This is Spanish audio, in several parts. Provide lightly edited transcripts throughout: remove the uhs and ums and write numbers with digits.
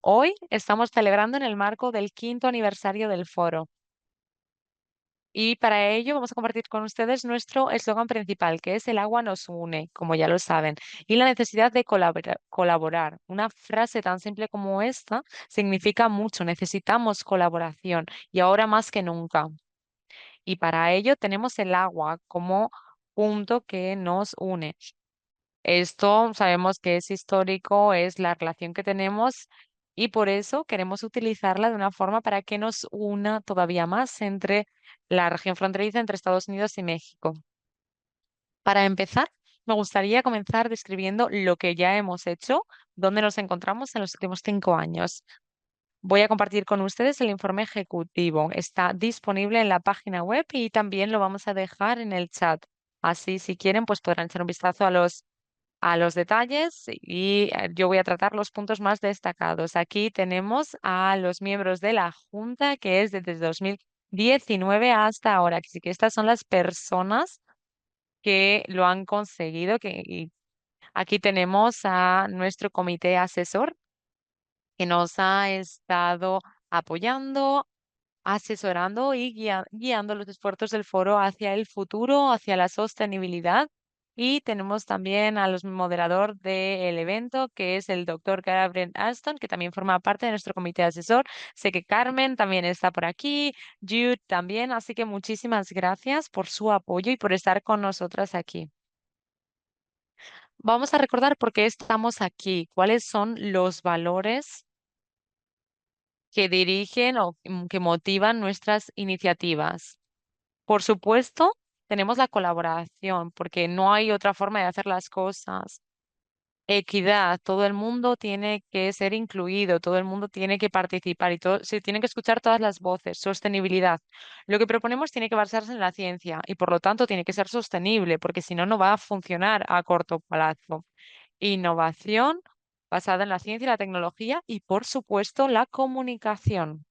Hoy estamos celebrando en el marco del quinto aniversario del foro y para ello vamos a compartir con ustedes nuestro eslogan principal, que es el agua nos une, como ya lo saben, y la necesidad de colaborar. Una frase tan simple como esta significa mucho, necesitamos colaboración y ahora más que nunca. Y para ello tenemos el agua como punto que nos une. Esto sabemos que es histórico, es la relación que tenemos y por eso queremos utilizarla de una forma para que nos una todavía más entre la región fronteriza entre Estados Unidos y México. Para empezar, me gustaría comenzar describiendo lo que ya hemos hecho, dónde nos encontramos en los últimos 5 años. Voy a compartir con ustedes el informe ejecutivo. Está disponible en la página web y también lo vamos a dejar en el chat. Así, si quieren, pues podrán echar un vistazo a los detalles y yo voy a tratar los puntos más destacados. Aquí tenemos a los miembros de la Junta, que es desde 2019 hasta ahora. Así que estas son las personas que lo han conseguido. Y aquí tenemos a nuestro comité asesor que nos ha estado apoyando, asesorando y guiando los esfuerzos del foro hacia el futuro, hacia la sostenibilidad. Y tenemos también a los moderador del evento, que es el doctor Gabriel Alston, que también forma parte de nuestro comité asesor. Sé que Carmen también está por aquí, Jude también, así que muchísimas gracias por su apoyo y por estar con nosotras aquí. Vamos a recordar por qué estamos aquí, cuáles son los valores que dirigen o que motivan nuestras iniciativas. Por supuesto, tenemos la colaboración, porque no hay otra forma de hacer las cosas. Equidad, todo el mundo tiene que ser incluido, todo el mundo tiene que participar y se tienen que escuchar todas las voces. Sostenibilidad. Lo que proponemos tiene que basarse en la ciencia y por lo tanto tiene que ser sostenible, porque si no, no va a funcionar a corto plazo. Innovación basada en la ciencia y la tecnología y, por supuesto, la comunicación.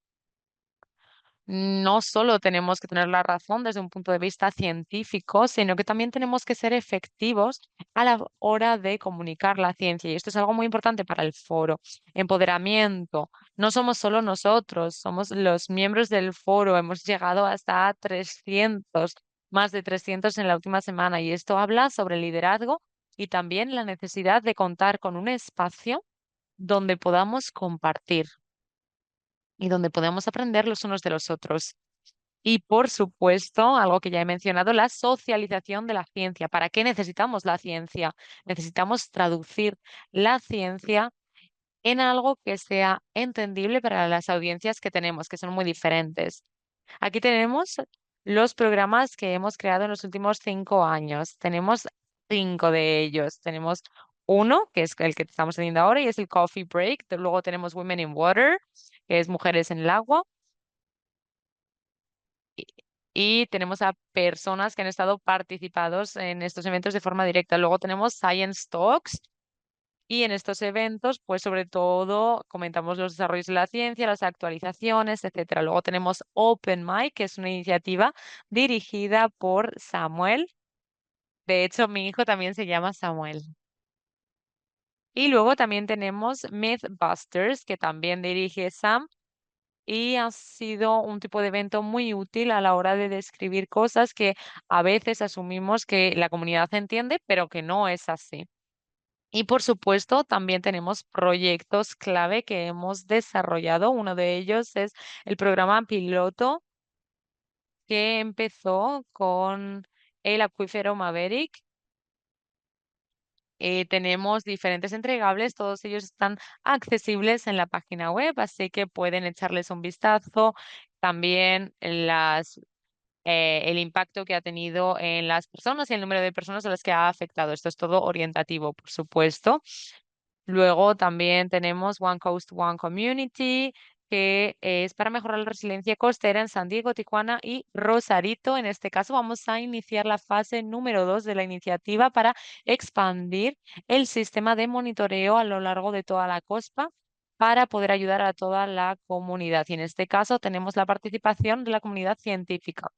No solo tenemos que tener la razón desde un punto de vista científico, sino que también tenemos que ser efectivos a la hora de comunicar la ciencia. Y esto es algo muy importante para el foro. Empoderamiento. No somos solo nosotros, somos los miembros del foro. Hemos llegado hasta 300, más de 300 en la última semana. Y esto habla sobre liderazgo y también la necesidad de contar con un espacio donde podamos compartir y donde podemos aprender los unos de los otros. Y por supuesto, algo que ya he mencionado, la socialización de la ciencia. ¿Para qué necesitamos la ciencia? Necesitamos traducir la ciencia en algo que sea entendible para las audiencias que tenemos, que son muy diferentes. Aquí tenemos los programas que hemos creado en los últimos 5 años. Tenemos 5 de ellos. Tenemos uno, que es el que estamos teniendo ahora, y es el Coffee Break. Luego tenemos Women in Water, que es Mujeres en el Agua. Y y tenemos a personas que han estado participados en estos eventos de forma directa. Luego tenemos Science Talks y en estos eventos, pues sobre todo comentamos los desarrollos de la ciencia, las actualizaciones, etcétera. Luego tenemos Open Mic, que es una iniciativa dirigida por Samuel. De hecho, mi hijo también se llama Samuel. Y luego también tenemos Mythbusters, que también dirige Sam y ha sido un tipo de evento muy útil a la hora de describir cosas que a veces asumimos que la comunidad entiende, pero que no es así. Y por supuesto, también tenemos proyectos clave que hemos desarrollado. Uno de ellos es el programa piloto que empezó con el acuífero Maverick. Tenemos diferentes entregables, todos ellos están accesibles en la página web, así que pueden echarles un vistazo. También el impacto que ha tenido en las personas y el número de personas a las que ha afectado. Esto es todo orientativo, por supuesto. Luego también tenemos One Coast, One Community, que es para mejorar la resiliencia costera en San Diego, Tijuana y Rosarito. En este caso vamos a iniciar la fase número 2 de la iniciativa para expandir el sistema de monitoreo a lo largo de toda la costa para poder ayudar a toda la comunidad. Y en este caso tenemos la participación de la comunidad científica.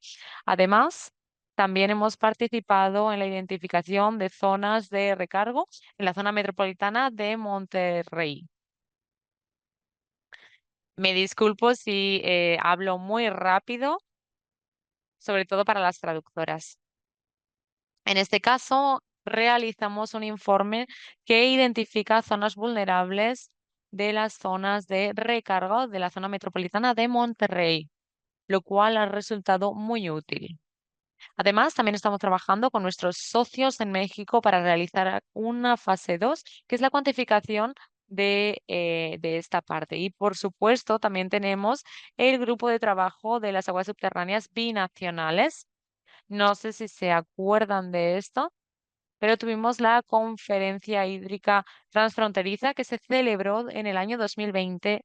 Además, también hemos participado en la identificación de zonas de recargo en la zona metropolitana de Monterrey. Me disculpo si hablo muy rápido, sobre todo para las traductoras. En este caso, realizamos un informe que identifica zonas vulnerables de las zonas de recarga de la zona metropolitana de Monterrey, lo cual ha resultado muy útil. Además, también estamos trabajando con nuestros socios en México para realizar una fase 2, que es la cuantificación de esta parte. Y por supuesto, también tenemos el grupo de trabajo de las aguas subterráneas binacionales. No sé si se acuerdan de esto, pero tuvimos la conferencia hídrica transfronteriza que se celebró en el año 2020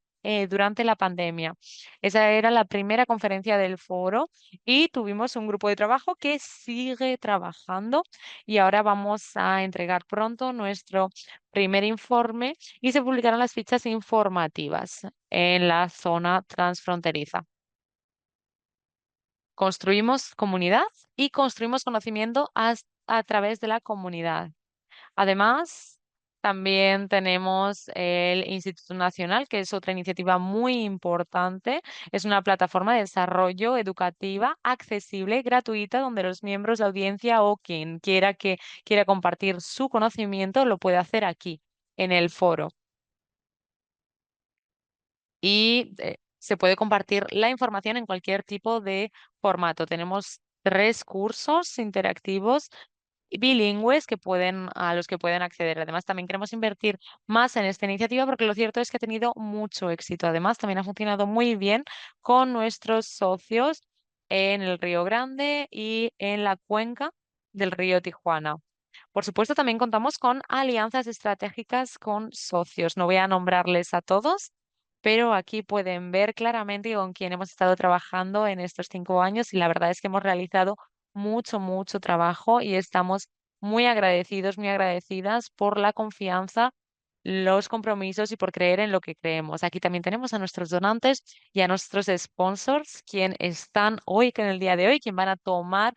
durante la pandemia. Esa era la primera conferencia del foro y tuvimos un grupo de trabajo que sigue trabajando y ahora vamos a entregar pronto nuestro primer informe y se publicarán las fichas informativas en la zona transfronteriza. Construimos comunidad y construimos conocimiento a través de la comunidad. Además, también tenemos el Instituto Nacional, que es otra iniciativa muy importante. Es una plataforma de desarrollo educativa accesible, gratuita, donde los miembros, la audiencia o quien quiera que quiera compartir su conocimiento lo puede hacer aquí, en el foro. Y se puede compartir la información en cualquier tipo de formato. Tenemos 3 cursos interactivos bilingües a los que pueden acceder. Además, también queremos invertir más en esta iniciativa porque lo cierto es que ha tenido mucho éxito. Además, también ha funcionado muy bien con nuestros socios en el Río Grande y en la cuenca del río Tijuana. Por supuesto, también contamos con alianzas estratégicas con socios. No voy a nombrarles a todos, pero aquí pueden ver claramente con quién hemos estado trabajando en estos 5 años y la verdad es que hemos realizado mucho, mucho trabajo y estamos muy agradecidos, muy agradecidas por la confianza, los compromisos y por creer en lo que creemos. Aquí también tenemos a nuestros donantes y a nuestros sponsors, quien están hoy, que en el día de hoy, quien van a tomar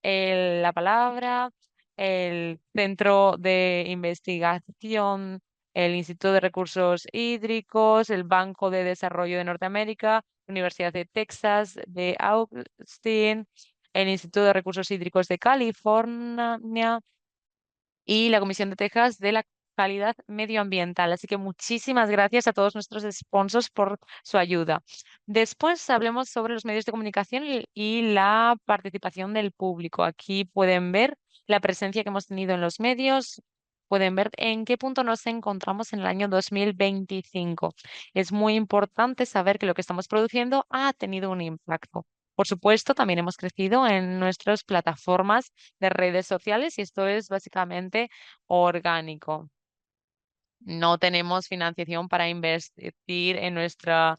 la palabra, el Centro de Investigación, el Instituto de Recursos Hídricos, el Banco de Desarrollo de Norteamérica, Universidad de Texas, de Austin, el Instituto de Recursos Hídricos de California y la Comisión de Texas de la Calidad Medioambiental. Así que muchísimas gracias a todos nuestros sponsors por su ayuda. Después hablemos sobre los medios de comunicación y la participación del público. Aquí pueden ver la presencia que hemos tenido en los medios. Pueden ver en qué punto nos encontramos en el año 2025. Es muy importante saber que lo que estamos produciendo ha tenido un impacto. Por supuesto, también hemos crecido en nuestras plataformas de redes sociales y esto es básicamente orgánico. No tenemos financiación para invertir en nuestro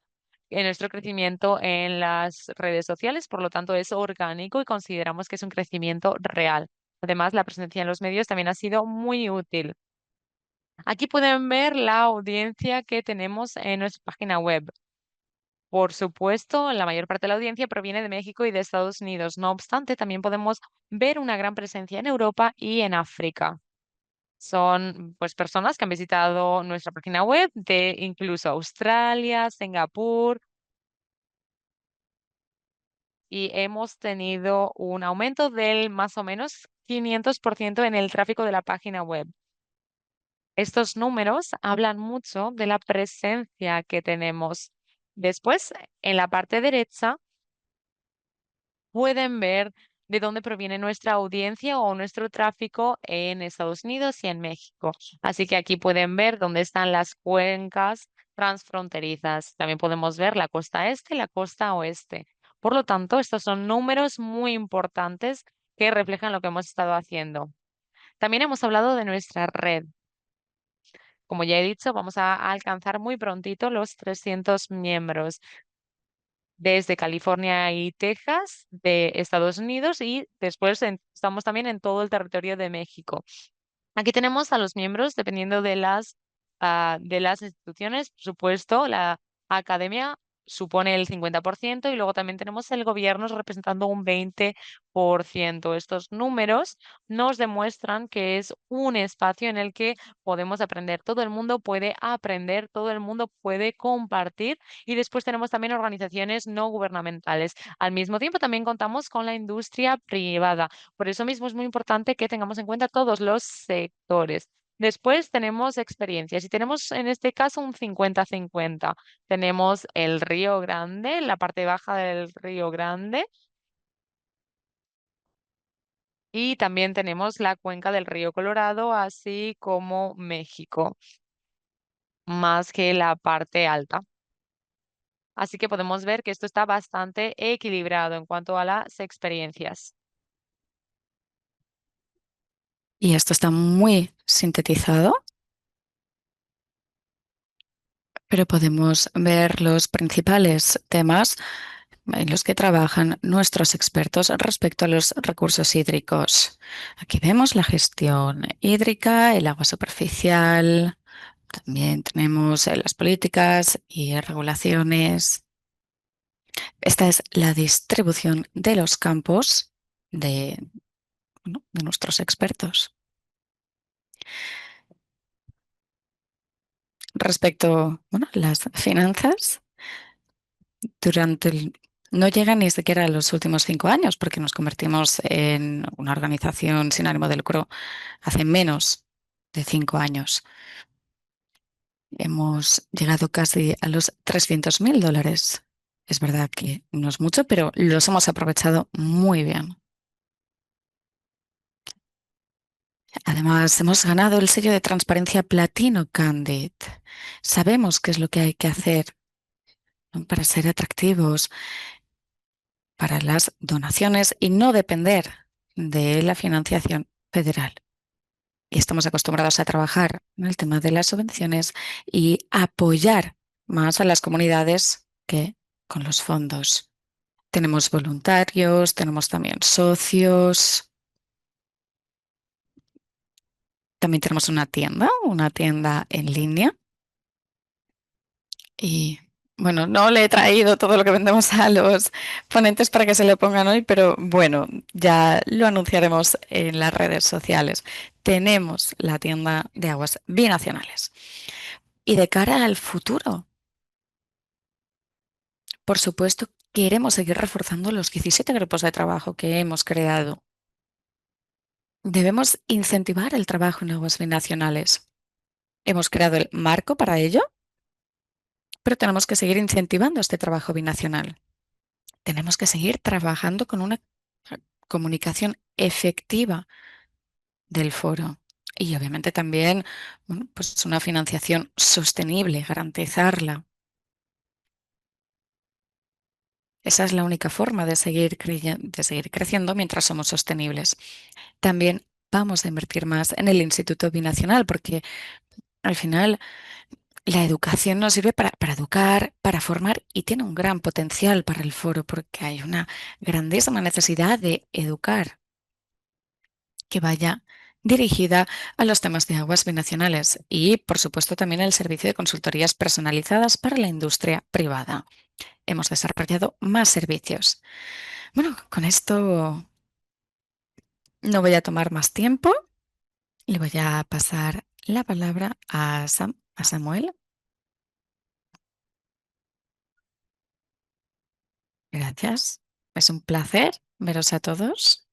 crecimiento en las redes sociales, por lo tanto es orgánico y consideramos que es un crecimiento real. Además, la presencia en los medios también ha sido muy útil. Aquí pueden ver la audiencia que tenemos en nuestra página web. Por supuesto, la mayor parte de la audiencia proviene de México y de Estados Unidos. No obstante, también podemos ver una gran presencia en Europa y en África. Son pues personas que han visitado nuestra página web de incluso Australia, Singapur y hemos tenido un aumento del más o menos 500% en el tráfico de la página web. Estos números hablan mucho de la presencia que tenemos. Después, en la parte derecha, pueden ver de dónde proviene nuestra audiencia o nuestro tráfico en Estados Unidos y en México. Así que aquí pueden ver dónde están las cuencas transfronterizas. También podemos ver la costa este y la costa oeste. Por lo tanto, estos son números muy importantes que reflejan lo que hemos estado haciendo. También hemos hablado de nuestra red. Como ya he dicho, vamos a alcanzar muy prontito los 300 miembros desde California y Texas de Estados Unidos y después estamos también en todo el territorio de México. Aquí tenemos a los miembros dependiendo de las instituciones, por supuesto, la academia supone el 50% y luego también tenemos el gobierno representando un 20%. Estos números nos demuestran que es un espacio en el que podemos aprender. Todo el mundo puede aprender, todo el mundo puede compartir y después tenemos también organizaciones no gubernamentales. Al mismo tiempo también contamos con la industria privada. Por eso mismo es muy importante que tengamos en cuenta todos los sectores. Después tenemos experiencias y tenemos en este caso un 50-50. Tenemos el Río Grande, la parte baja del Río Grande, y también tenemos la cuenca del Río Colorado, así como México, más que la parte alta. Así que podemos ver que esto está bastante equilibrado en cuanto a las experiencias. Y esto está muy sintetizado, pero podemos ver los principales temas en los que trabajan nuestros expertos respecto a los recursos hídricos. Aquí vemos la gestión hídrica, el agua superficial, también tenemos las políticas y regulaciones. Esta es la distribución de los campos de, bueno, de nuestros expertos. Respecto, bueno, a las finanzas, durante no llegan ni siquiera a los últimos 5 años, porque nos convertimos en una organización sin ánimo de lucro hace menos de 5 años. Hemos llegado casi a los $300.000. Es verdad que no es mucho, pero los hemos aprovechado muy bien. Además, hemos ganado el sello de transparencia Platino Candid. Sabemos qué es lo que hay que hacer, ¿no?, para ser atractivos para las donaciones y no depender de la financiación federal. Y estamos acostumbrados a trabajar en el tema de las subvenciones y apoyar más a las comunidades que con los fondos. Tenemos voluntarios, tenemos también socios, también tenemos una tienda en línea. Y bueno, no le he traído todo lo que vendemos a los ponentes para que se lo pongan hoy, pero bueno, ya lo anunciaremos en las redes sociales. Tenemos la tienda de aguas binacionales. Y de cara al futuro, por supuesto, queremos seguir reforzando los 17 grupos de trabajo que hemos creado. Debemos incentivar el trabajo en aguas binacionales. Hemos creado el marco para ello, pero tenemos que seguir incentivando este trabajo binacional. Tenemos que seguir trabajando con una comunicación efectiva del foro y obviamente también, bueno, pues una financiación sostenible, garantizarla. Esa es la única forma de de seguir creciendo mientras somos sostenibles. También vamos a invertir más en el Instituto Binacional porque al final la educación nos sirve para educar, para formar y tiene un gran potencial para el foro porque hay una grandísima necesidad de educar que vaya dirigida a los temas de aguas binacionales y, por supuesto, también el servicio de consultorías personalizadas para la industria privada. Hemos desarrollado más servicios. Bueno, con esto no voy a tomar más tiempo. Le voy a pasar la palabra a Samuel. Gracias. Es un placer veros a todos.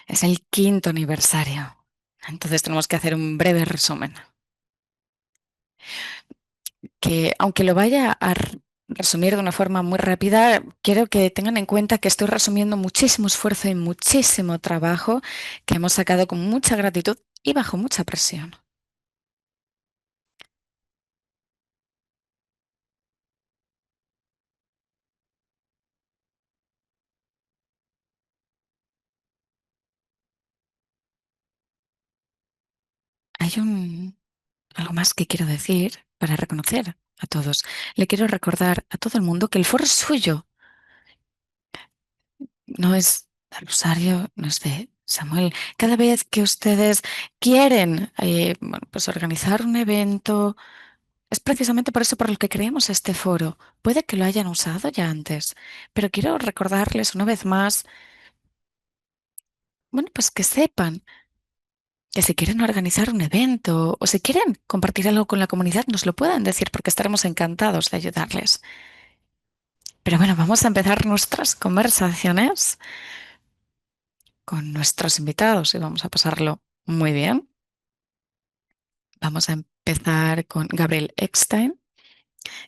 Es el 5.º aniversario. Entonces tenemos que hacer un breve resumen. Que aunque lo vaya a resumir de una forma muy rápida, quiero que tengan en cuenta que estoy resumiendo muchísimo esfuerzo y muchísimo trabajo que hemos sacado con mucha gratitud y bajo mucha presión. Hay algo más que quiero decir para reconocer a todos. Le quiero recordar a todo el mundo que el foro es suyo. No es de Rosario, no es de Samuel. Cada vez que ustedes quieren, bueno, pues organizar un evento, Es precisamente por eso por lo que creamos este foro. Puede que lo hayan usado ya antes, pero quiero recordarles una vez más, bueno, pues que sepan que si quieren organizar un evento o si quieren compartir algo con la comunidad, nos lo puedan decir porque estaremos encantados de ayudarles. Pero bueno, vamos a empezar nuestras conversaciones con nuestros invitados y vamos a pasarlo muy bien. Vamos a empezar con Gabriel Eckstein,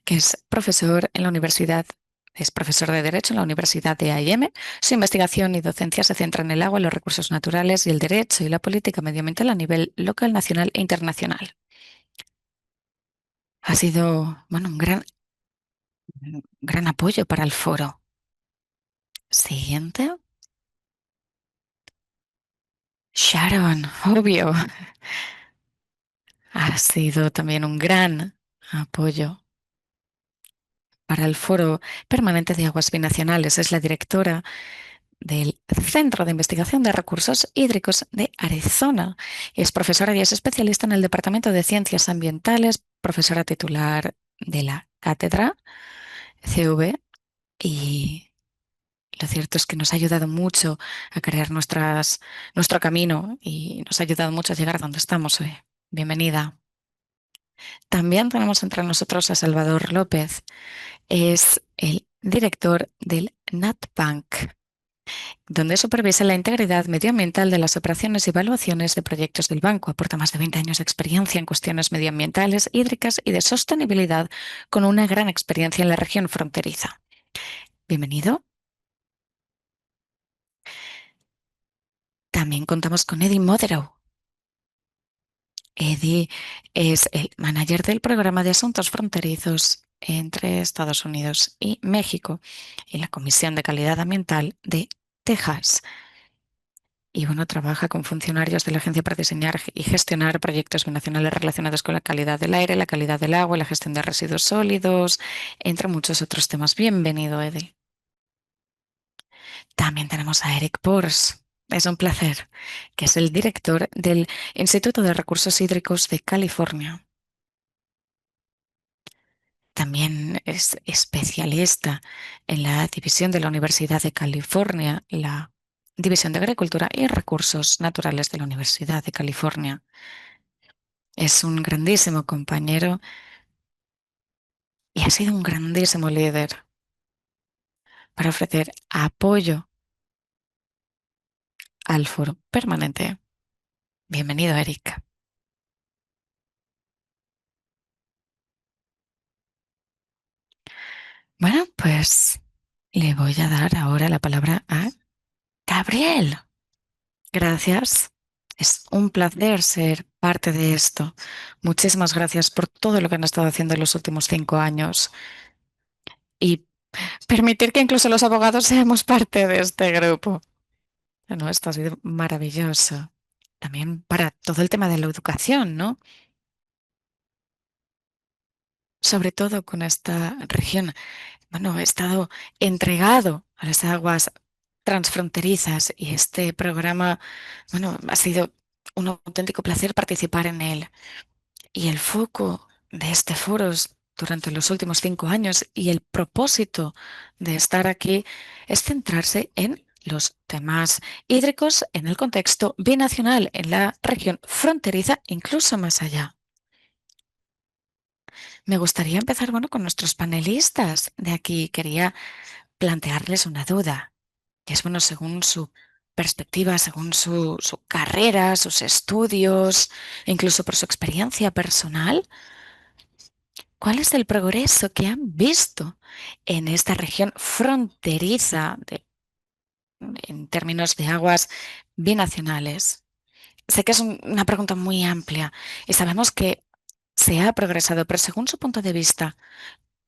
que es profesor de Derecho en la Universidad de AIM. Su investigación y docencia se centra en el agua, los recursos naturales y el derecho y la política medioambiental a nivel local, nacional e internacional. Ha sido, bueno, un gran apoyo para el foro. Siguiente. Sharon, obvio, ha sido también un gran apoyo para el Foro Permanente de Aguas Binacionales. Es la directora del Centro de Investigación de Recursos Hídricos de Arizona. Es profesora y es especialista en el Departamento de Ciencias Ambientales, profesora titular de la cátedra CV y lo cierto es que nos ha ayudado mucho a crear nuestro camino y nos ha ayudado mucho a llegar a donde estamos hoy. Bienvenida. También tenemos entre nosotros a Salvador López. Es el director del NatBank, donde supervisa la integridad medioambiental de las operaciones y evaluaciones de proyectos del banco. Aporta más de 20 años de experiencia en cuestiones medioambientales, hídricas y de sostenibilidad, con una gran experiencia en la región fronteriza. Bienvenido. También contamos con Eddie Motherow. Eddie es el manager del programa de asuntos fronterizos entre Estados Unidos y México y la Comisión de Calidad Ambiental de Texas. Y bueno, trabaja con funcionarios de la agencia para diseñar y gestionar proyectos binacionales relacionados con la calidad del aire, la calidad del agua y la gestión de residuos sólidos, entre muchos otros temas. Bienvenido, Eddie. También tenemos a Eric Pors. Es un placer, que es el director del Instituto de Recursos Hídricos de California. También es especialista en la división de la Universidad de California, la División de Agricultura y Recursos Naturales de la Universidad de California. Es un grandísimo compañero y ha sido un grandísimo líder para ofrecer apoyo al foro permanente. Bienvenido, Eric. Bueno, pues le voy a dar ahora la palabra a Gabriel. Gracias. Es un placer ser parte de esto. Muchísimas gracias por todo lo que han estado haciendo en los últimos 5 años y permitir que incluso los abogados seamos parte de este grupo. Bueno, esto ha sido maravilloso. También para todo el tema de la educación, ¿no? Sobre todo con esta región. Bueno, he estado entregado a las aguas transfronterizas y este programa, bueno, ha sido un auténtico placer participar en él. Y el foco de este foro durante los últimos 5 años y el propósito de estar aquí es centrarse en los temas hídricos en el contexto binacional, en la región fronteriza, incluso más allá. Me gustaría empezar, bueno, con nuestros panelistas de aquí. Quería plantearles una duda, que es, bueno, según su perspectiva, según su carrera, sus estudios, incluso por su experiencia personal, ¿cuál es el progreso que han visto en esta región fronteriza en términos de aguas binacionales? Sé que es una pregunta muy amplia y sabemos que se ha progresado, pero según su punto de vista,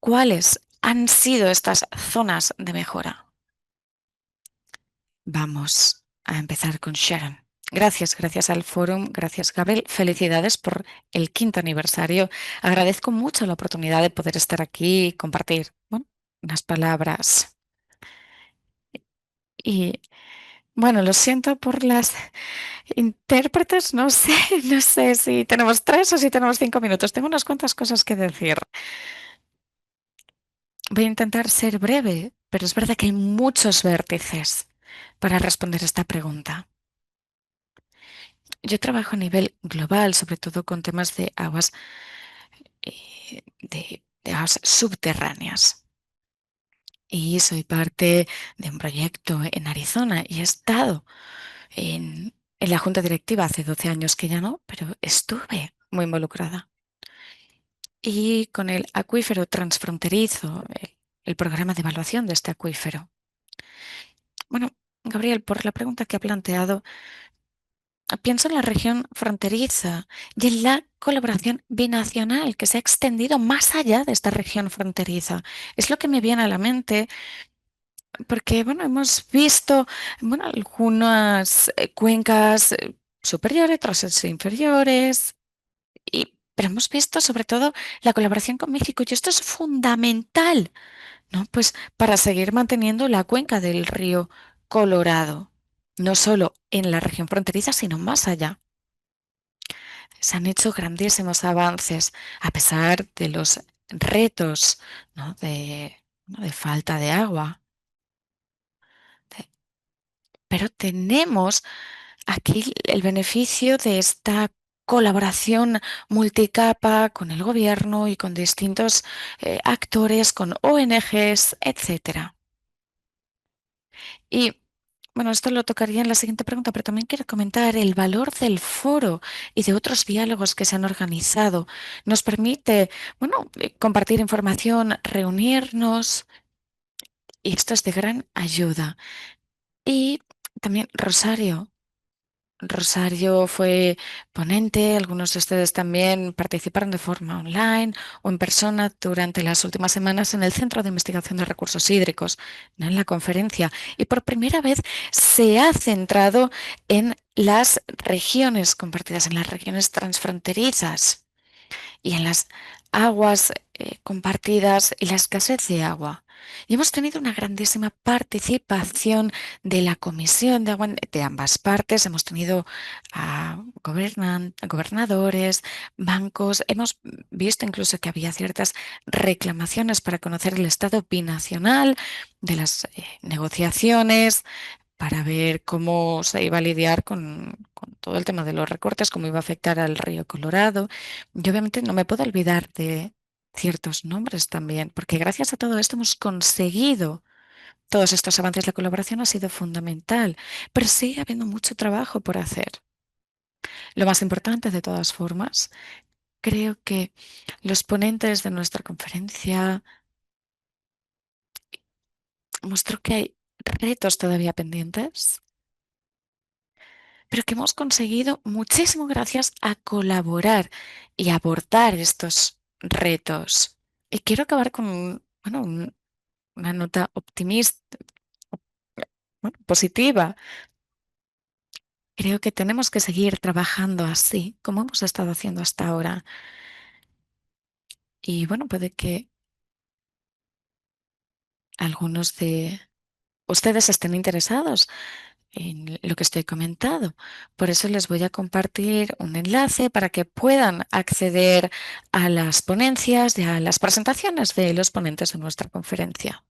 ¿cuáles han sido estas zonas de mejora? Vamos a empezar con Sharon. Gracias al Fórum, gracias Gabriel. Felicidades por el 5.º aniversario. Agradezco mucho la oportunidad de poder estar aquí y compartir, bueno, unas palabras. Y Bueno, lo siento por las intérpretes, no sé, no sé si tenemos 3 o si tenemos 5 minutos. Tengo unas cuantas cosas que decir. Voy a intentar ser breve, pero es verdad que hay muchos vértices para responder esta pregunta. Yo trabajo a nivel global, sobre todo con temas de aguas, de aguas subterráneas. Y soy parte de un proyecto en Arizona y he estado en la junta directiva hace 12 años que ya no, pero estuve muy involucrada. Y con el acuífero transfronterizo, el programa de evaluación de este acuífero. Bueno, Gabriel, por la pregunta que ha planteado, pienso en la región fronteriza y en la colaboración binacional que se ha extendido más allá de esta región fronteriza. Es lo que me viene a la mente porque, bueno, hemos visto, bueno, algunas cuencas superiores, otras inferiores, pero hemos visto sobre todo la colaboración con México y esto es fundamental, ¿no? Pues para seguir manteniendo la cuenca del río Colorado, no solo en la región fronteriza, sino más allá. Se han hecho grandísimos avances a pesar de los retos, ¿no? De falta de agua. de- pero tenemos aquí el beneficio de esta colaboración multicapa con el gobierno y con distintos actores, con ONGs, etcétera. Y bueno, esto lo tocaría en la siguiente pregunta, pero también quiero comentar el valor del foro y de otros diálogos que se han organizado. Nos permite, bueno, compartir información, reunirnos, y esto es de gran ayuda. Y también Rosario. Rosario fue ponente, algunos de ustedes también participaron de forma online o en persona durante las últimas semanas en el Centro de Investigación de Recursos Hídricos, ¿no? En la conferencia. Y por primera vez se ha centrado en las regiones compartidas, en las regiones transfronterizas y en las aguas compartidas y la escasez de agua. Y hemos tenido una grandísima participación de la Comisión de Agua de ambas partes. Hemos tenido a gobernadores, bancos. Hemos visto incluso que había ciertas reclamaciones para conocer el estado binacional de las negociaciones, para ver cómo se iba a lidiar con todo el tema de los recortes, cómo iba a afectar al río Colorado. Y obviamente no me puedo olvidar de ciertos nombres también, porque gracias a todo esto hemos conseguido todos estos avances. La colaboración ha sido fundamental, pero sigue habiendo mucho trabajo por hacer. Lo más importante, de todas formas, creo que los ponentes de nuestra conferencia mostró que hay retos todavía pendientes, pero que hemos conseguido muchísimo gracias a colaborar y abordar estos retos. Y quiero acabar con bueno, una nota optimista, bueno, positiva. Creo que tenemos que seguir trabajando así, como hemos estado haciendo hasta ahora. Y bueno, puede que algunos de ustedes estén interesados en lo que estoy comentando. Por eso les voy a compartir un enlace para que puedan acceder a las ponencias y a las presentaciones de los ponentes de nuestra conferencia.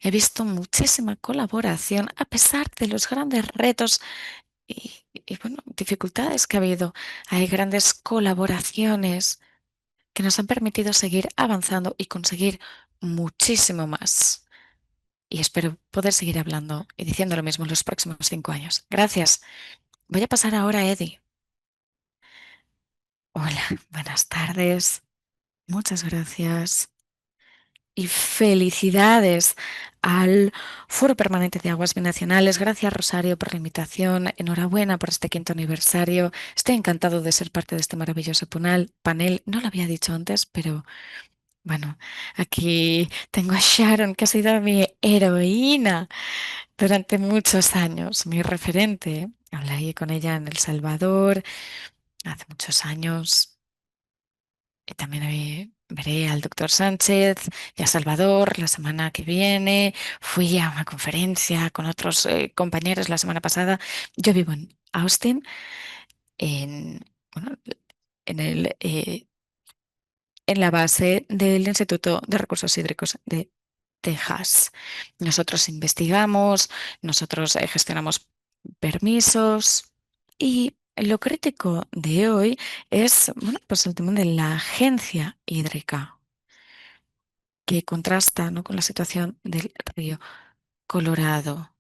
He visto muchísima colaboración a pesar de los grandes retos bueno, dificultades que ha habido. Hay grandes colaboraciones que nos han permitido seguir avanzando y conseguir muchísimo más. Y espero poder seguir hablando y diciendo lo mismo en los próximos 5 años. Gracias. Voy a pasar ahora a Eddie. Hola, buenas tardes. Muchas gracias. Y felicidades al Foro Permanente de Aguas Binacionales. Gracias, Rosario, por la invitación. Enhorabuena por este 5.º aniversario. Estoy encantado de ser parte de este maravilloso panel. No lo había dicho antes, pero bueno, aquí tengo a Sharon, que ha sido mi heroína durante muchos años, mi referente. Hablé con ella en El Salvador hace muchos años. Y también veré al doctor Sánchez y a Salvador la semana que viene. Fui a una conferencia con otros compañeros la semana pasada. Yo vivo en Austin, en, bueno, en en la base del Instituto de Recursos Hídricos de Texas. Nosotros investigamos, nosotros gestionamos permisos y lo crítico de hoy es, bueno, pues el tema de la agencia hídrica que contrasta, ¿no?, con la situación del río Colorado.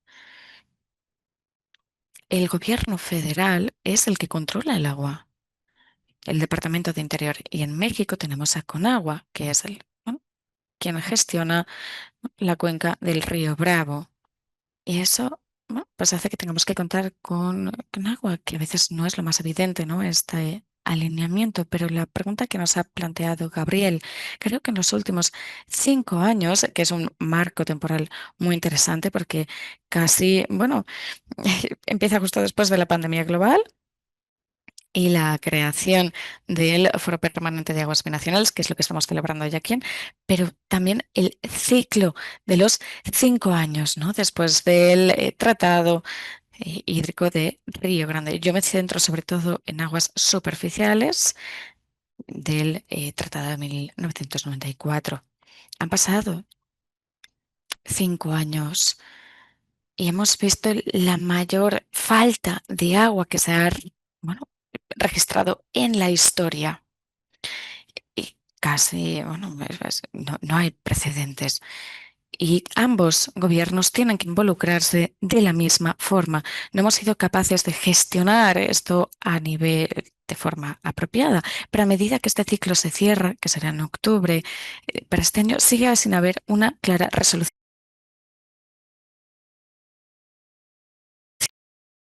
El gobierno federal es el que controla el agua, el Departamento de Interior, y en México tenemos a Conagua, que es bueno, quien gestiona la cuenca del río Bravo. Y eso, bueno, pues hace que tengamos que contar con agua, que a veces no es lo más evidente, ¿no? Este alineamiento. Pero la pregunta que nos ha planteado Gabriel, creo que en los últimos 5 años, que es un marco temporal muy interesante porque casi, bueno, empieza justo después de la pandemia global y la creación del Foro Permanente de Aguas Binacionales, que es lo que estamos celebrando hoy aquí, pero también el ciclo de los 5 años, ¿no?, después del Tratado Hídrico de Río Grande. Yo me centro sobre todo en aguas superficiales del Tratado de 1994. Han pasado 5 años y hemos visto la mayor falta de agua que se ha, bueno, registrado en la historia. Y casi, bueno, no hay precedentes. Y ambos gobiernos tienen que involucrarse de la misma forma. No hemos sido capaces de gestionar esto a nivel de forma apropiada, pero a medida que este ciclo se cierra, que será en octubre, para este año sigue sin haber una clara resolución.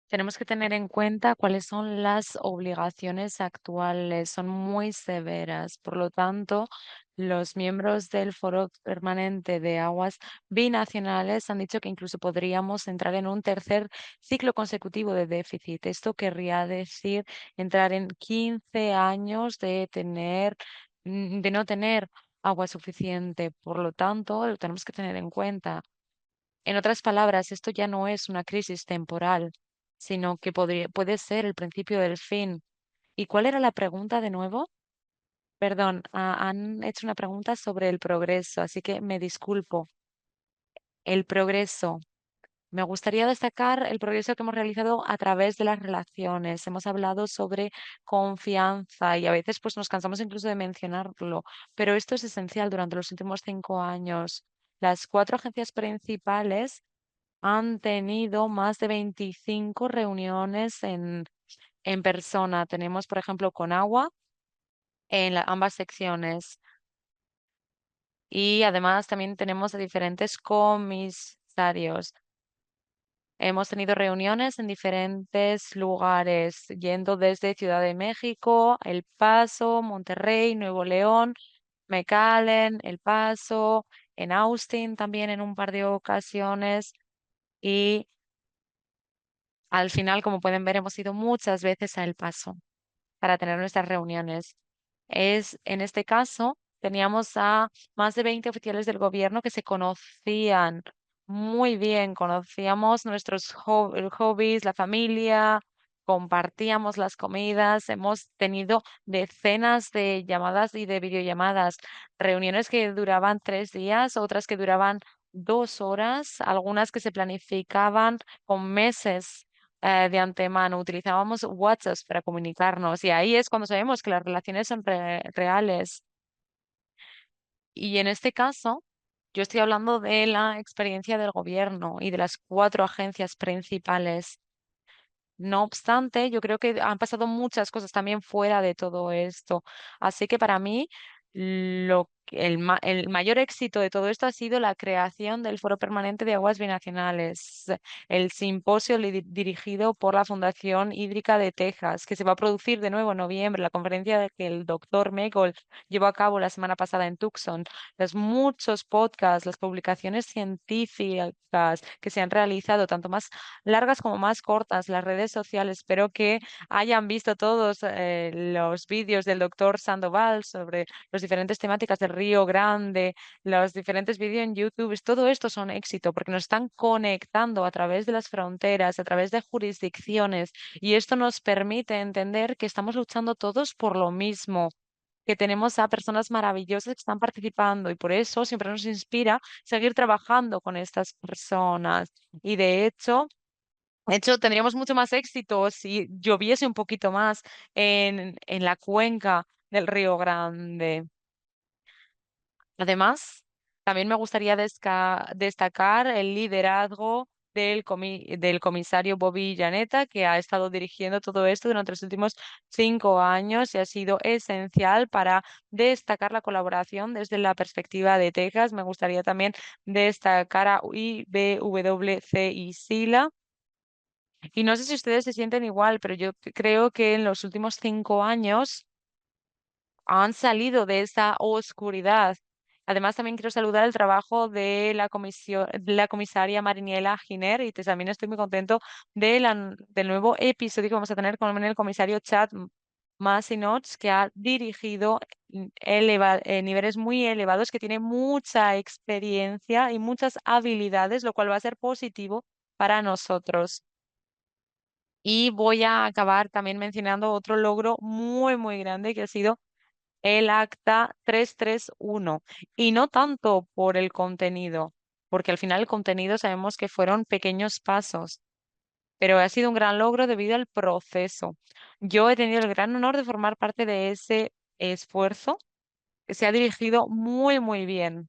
Tenemos que tener en cuenta cuáles son las obligaciones actuales, son muy severas. Por lo tanto, los miembros del Foro Permanente de Aguas Binacionales han dicho que incluso podríamos entrar en un tercer ciclo consecutivo de déficit. Esto querría decir entrar en 15 años de de no tener agua suficiente. Por lo tanto, lo tenemos que tener en cuenta. En otras palabras, esto ya no es una crisis temporal, sino que puede ser el principio del fin. ¿Y cuál era la pregunta de nuevo? Perdón, han hecho una pregunta sobre el progreso, así que me disculpo. El progreso. Me gustaría destacar el progreso que hemos realizado a través de las relaciones. Hemos hablado sobre confianza y a veces pues nos cansamos incluso de mencionarlo, pero esto es esencial durante los últimos 5 años. Las cuatro agencias principales han tenido más de 25 reuniones en persona. Tenemos, por ejemplo, con agua en ambas secciones y además también tenemos a diferentes comisarios. Hemos tenido reuniones en diferentes lugares, yendo desde Ciudad de México, El Paso, Monterrey, Nuevo León, McAllen, El Paso, en Austin también en un par de ocasiones. Y al final, como pueden ver, hemos ido muchas veces a El Paso para tener nuestras reuniones. En este caso, teníamos a más de 20 oficiales del gobierno que se conocían muy bien, conocíamos nuestros hobbies, la familia, compartíamos las comidas, hemos tenido decenas de llamadas y de videollamadas, reuniones que duraban 3 días, otras que duraban 2 horas, algunas que se planificaban con meses de antemano, utilizábamos WhatsApp para comunicarnos y ahí es cuando sabemos que las relaciones son reales. Y en este caso, yo estoy hablando de la experiencia del gobierno y de las cuatro agencias principales. No obstante, yo creo que han pasado muchas cosas también fuera de todo esto. Así que para mí, lo el mayor éxito de todo esto ha sido la creación del Foro Permanente de Aguas Binacionales, el simposio dirigido por la Fundación Hídrica de Texas, que se va a producir de nuevo en noviembre, la conferencia que el doctor Megold llevó a cabo la semana pasada en Tucson, los muchos podcasts, las publicaciones científicas que se han realizado, tanto más largas como más cortas, las redes sociales. Espero que hayan visto todos los vídeos del doctor Sandoval sobre las diferentes temáticas del Río Grande, los diferentes vídeos en YouTube. Todo esto son éxito porque nos están conectando a través de las fronteras, a través de jurisdicciones, y esto nos permite entender que estamos luchando todos por lo mismo, que tenemos a personas maravillosas que están participando, y por eso siempre nos inspira seguir trabajando con estas personas. Y de hecho, tendríamos mucho más éxito si lloviese un poquito más en la cuenca del Río Grande. Además, también me gustaría destacar el liderazgo del comisario Bobby Janeta, que ha estado dirigiendo todo esto durante los últimos 5 años y ha sido esencial para destacar la colaboración desde la perspectiva de Texas. Me gustaría también destacar a IBWC y SILA. Y no sé si ustedes se sienten igual, pero yo creo que en los últimos 5 años han salido de esa oscuridad. Además, también quiero saludar el trabajo de la comisaria Mariniela Giner, y también estoy muy contento del nuevo episodio que vamos a tener con el comisario Chad Massinots, que ha dirigido niveles muy elevados, que tiene mucha experiencia y muchas habilidades, lo cual va a ser positivo para nosotros. Y voy a acabar también mencionando otro logro muy, muy grande que ha sido el Acta 331. Y no tanto por el contenido, porque al final el contenido sabemos que fueron pequeños pasos, pero ha sido un gran logro debido al proceso. Yo he tenido el gran honor de formar parte de ese esfuerzo que se ha dirigido muy, muy bien.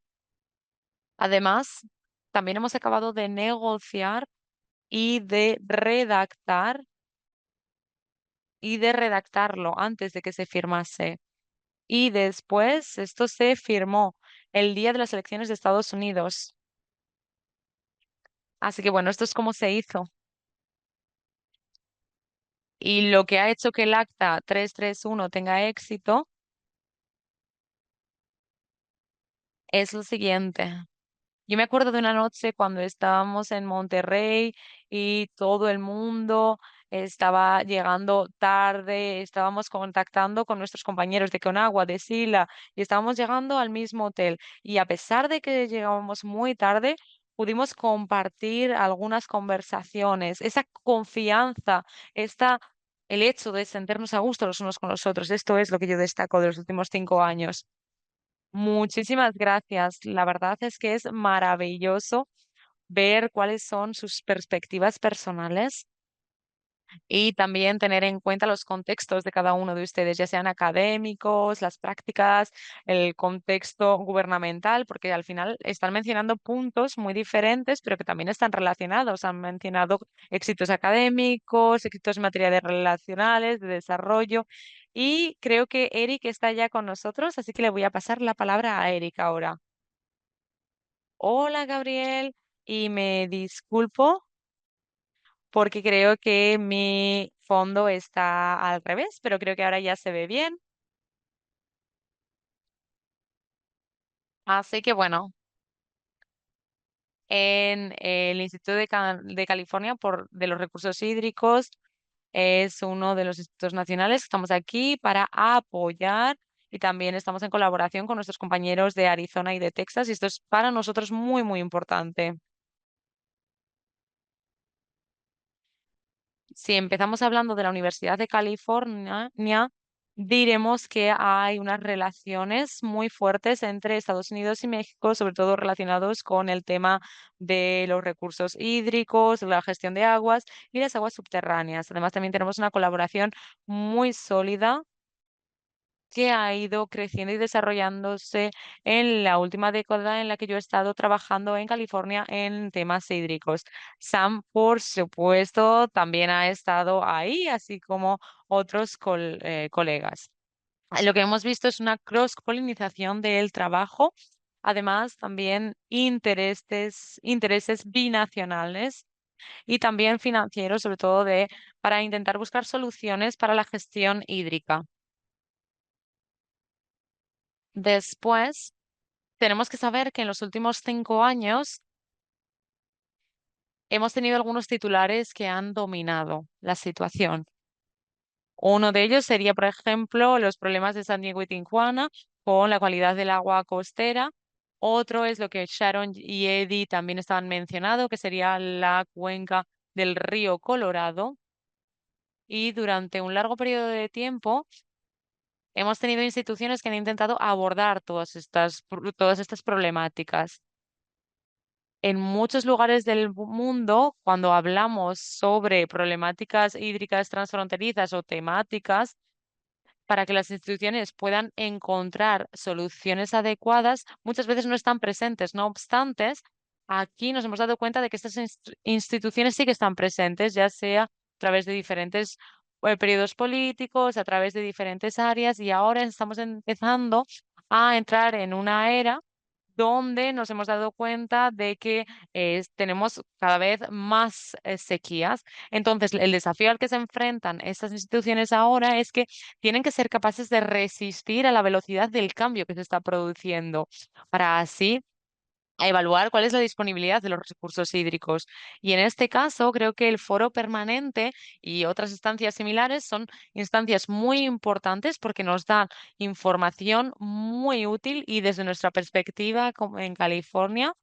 Además, también hemos acabado de negociar y de redactar y de redactarlo antes de que se firmase. Y después esto se firmó el día de las elecciones de Estados Unidos. Así que bueno, esto es como se hizo. Y lo que ha hecho que el Acta 331 tenga éxito es lo siguiente. Yo me acuerdo de una noche cuando estábamos en Monterrey y todo el mundo estaba llegando tarde, estábamos contactando con nuestros compañeros de Conagua, de Sila, y estábamos llegando al mismo hotel. Y a pesar de que llegábamos muy tarde, pudimos compartir algunas conversaciones, esa confianza, el hecho de sentirnos a gusto los unos con los otros. Esto es lo que yo destaco de los últimos 5 años. Muchísimas gracias. La verdad es que es maravilloso ver cuáles son sus perspectivas personales y también tener en cuenta los contextos de cada uno de ustedes, ya sean académicos, las prácticas, el contexto gubernamental, porque al final están mencionando puntos muy diferentes, pero que también están relacionados. Han mencionado éxitos académicos, éxitos en materia de relacionales, de desarrollo. Y creo que Eric está ya con nosotros, así que le voy a pasar la palabra a Eric ahora. Hola, Gabriel, y me disculpo porque creo que mi fondo está al revés, pero creo que ahora ya se ve bien. Así que bueno, en el Instituto de California de los Recursos Hídricos es uno de los institutos nacionales. Estamos aquí para apoyar y también estamos en colaboración con nuestros compañeros de Arizona y de Texas, y esto es para nosotros muy, muy importante. Si empezamos hablando de la Universidad de California, diremos que hay unas relaciones muy fuertes entre Estados Unidos y México, sobre todo relacionados con el tema de los recursos hídricos, la gestión de aguas y las aguas subterráneas. Además, también tenemos una colaboración muy sólida que ha ido creciendo y desarrollándose en la última década en la que yo he estado trabajando en California en temas hídricos. Sam, por supuesto, también ha estado ahí, así como otros colegas. Lo que hemos visto es una cross-polinización del trabajo, además también intereses binacionales y también financieros, sobre todo para intentar buscar soluciones para la gestión hídrica. Después, tenemos que saber que en los últimos 5 años hemos tenido algunos titulares que han dominado la situación. Uno de ellos sería, por ejemplo, los problemas de San Diego y Tijuana con la calidad del agua costera. Otro es lo que Sharon y Eddie también estaban mencionando, que sería la cuenca del río Colorado. Y durante un largo periodo de tiempo hemos tenido instituciones que han intentado abordar todas estas problemáticas. En muchos lugares del mundo, cuando hablamos sobre problemáticas hídricas transfronterizas o temáticas, para que las instituciones puedan encontrar soluciones adecuadas, muchas veces no están presentes. No obstante, aquí nos hemos dado cuenta de que estas instituciones sí que están presentes, ya sea a través de diferentes periodos políticos, a través de diferentes áreas, y ahora estamos empezando a entrar en una era donde nos hemos dado cuenta de que tenemos cada vez más sequías. Entonces, el desafío al que se enfrentan estas instituciones ahora es que tienen que ser capaces de resistir a la velocidad del cambio que se está produciendo para así evaluar cuál es la disponibilidad de los recursos hídricos. Y en este caso, creo que el foro permanente y otras instancias similares son instancias muy importantes porque nos dan información muy útil y desde nuestra perspectiva como en California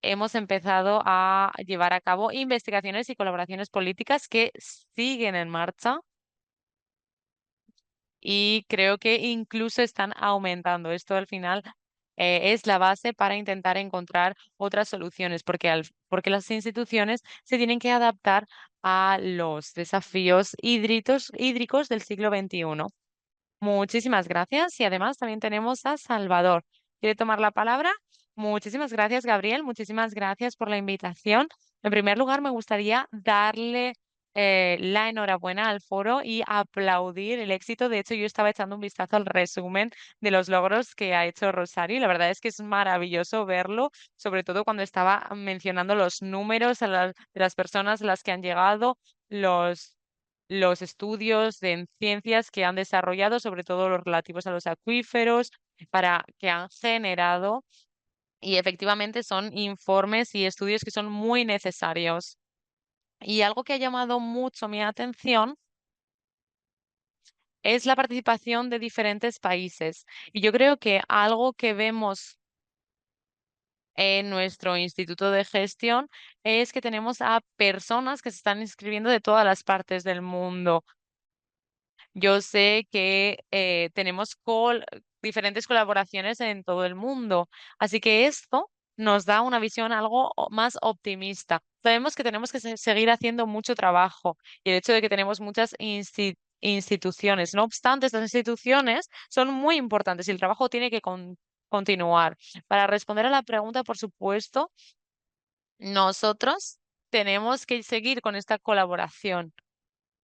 hemos empezado a llevar a cabo investigaciones y colaboraciones políticas que siguen en marcha y creo que incluso están aumentando. Esto al final es la base para intentar encontrar otras soluciones, porque las instituciones se tienen que adaptar a los desafíos hídricos del siglo XXI. Muchísimas gracias y además también tenemos a Salvador. ¿Quiere tomar la palabra? Muchísimas gracias, Gabriel. Muchísimas gracias por la invitación. En primer lugar, me gustaría darle la enhorabuena al foro y aplaudir el éxito. De hecho, yo estaba echando un vistazo al resumen de los logros que ha hecho Rosario y la verdad es que es maravilloso verlo, sobre todo cuando estaba mencionando los números de las personas a las que han llegado, los los estudios en ciencias que han desarrollado, sobre todo los relativos a los acuíferos, para que han generado, y efectivamente son informes y estudios que son muy necesarios. Y algo que ha llamado mucho mi atención es la participación de diferentes países. Y yo creo que algo que vemos en nuestro instituto de gestión es que tenemos a personas que se están inscribiendo de todas las partes del mundo. Yo sé que tenemos diferentes colaboraciones en todo el mundo, así que esto nos da una visión algo más optimista. Sabemos que tenemos que seguir haciendo mucho trabajo y el hecho de que tenemos muchas instituciones. No obstante, estas instituciones son muy importantes y el trabajo tiene que continuar. Para responder a la pregunta, por supuesto, nosotros tenemos que seguir con esta colaboración.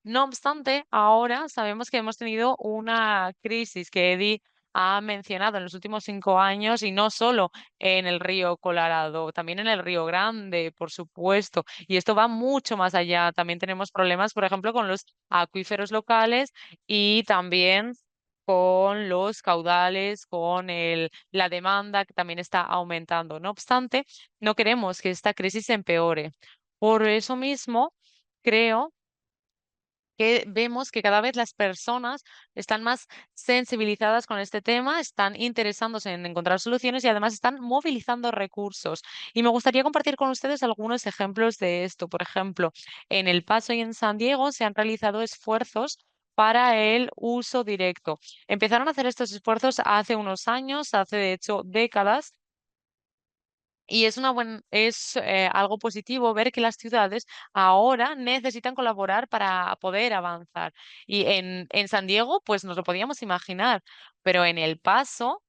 No obstante, ahora sabemos que hemos tenido una crisis que Eddie ha mencionado en los últimos 5 años y no solo en el río Colorado, también en el río Grande, por supuesto. Y esto va mucho más allá. También tenemos problemas, por ejemplo, con los acuíferos locales y también con los caudales, con la demanda que también está aumentando. No obstante, no queremos que esta crisis empeore. Por eso mismo, creo que vemos que cada vez las personas están más sensibilizadas con este tema, están interesándose en encontrar soluciones y además están movilizando recursos. Y me gustaría compartir con ustedes algunos ejemplos de esto. Por ejemplo, en El Paso y en San Diego se han realizado esfuerzos para el uso directo. Empezaron a hacer estos esfuerzos hace unos años, hace de hecho décadas, y es algo positivo ver que las ciudades ahora necesitan colaborar para poder avanzar. Y en San Diego, pues nos lo podíamos imaginar, pero en El Paso,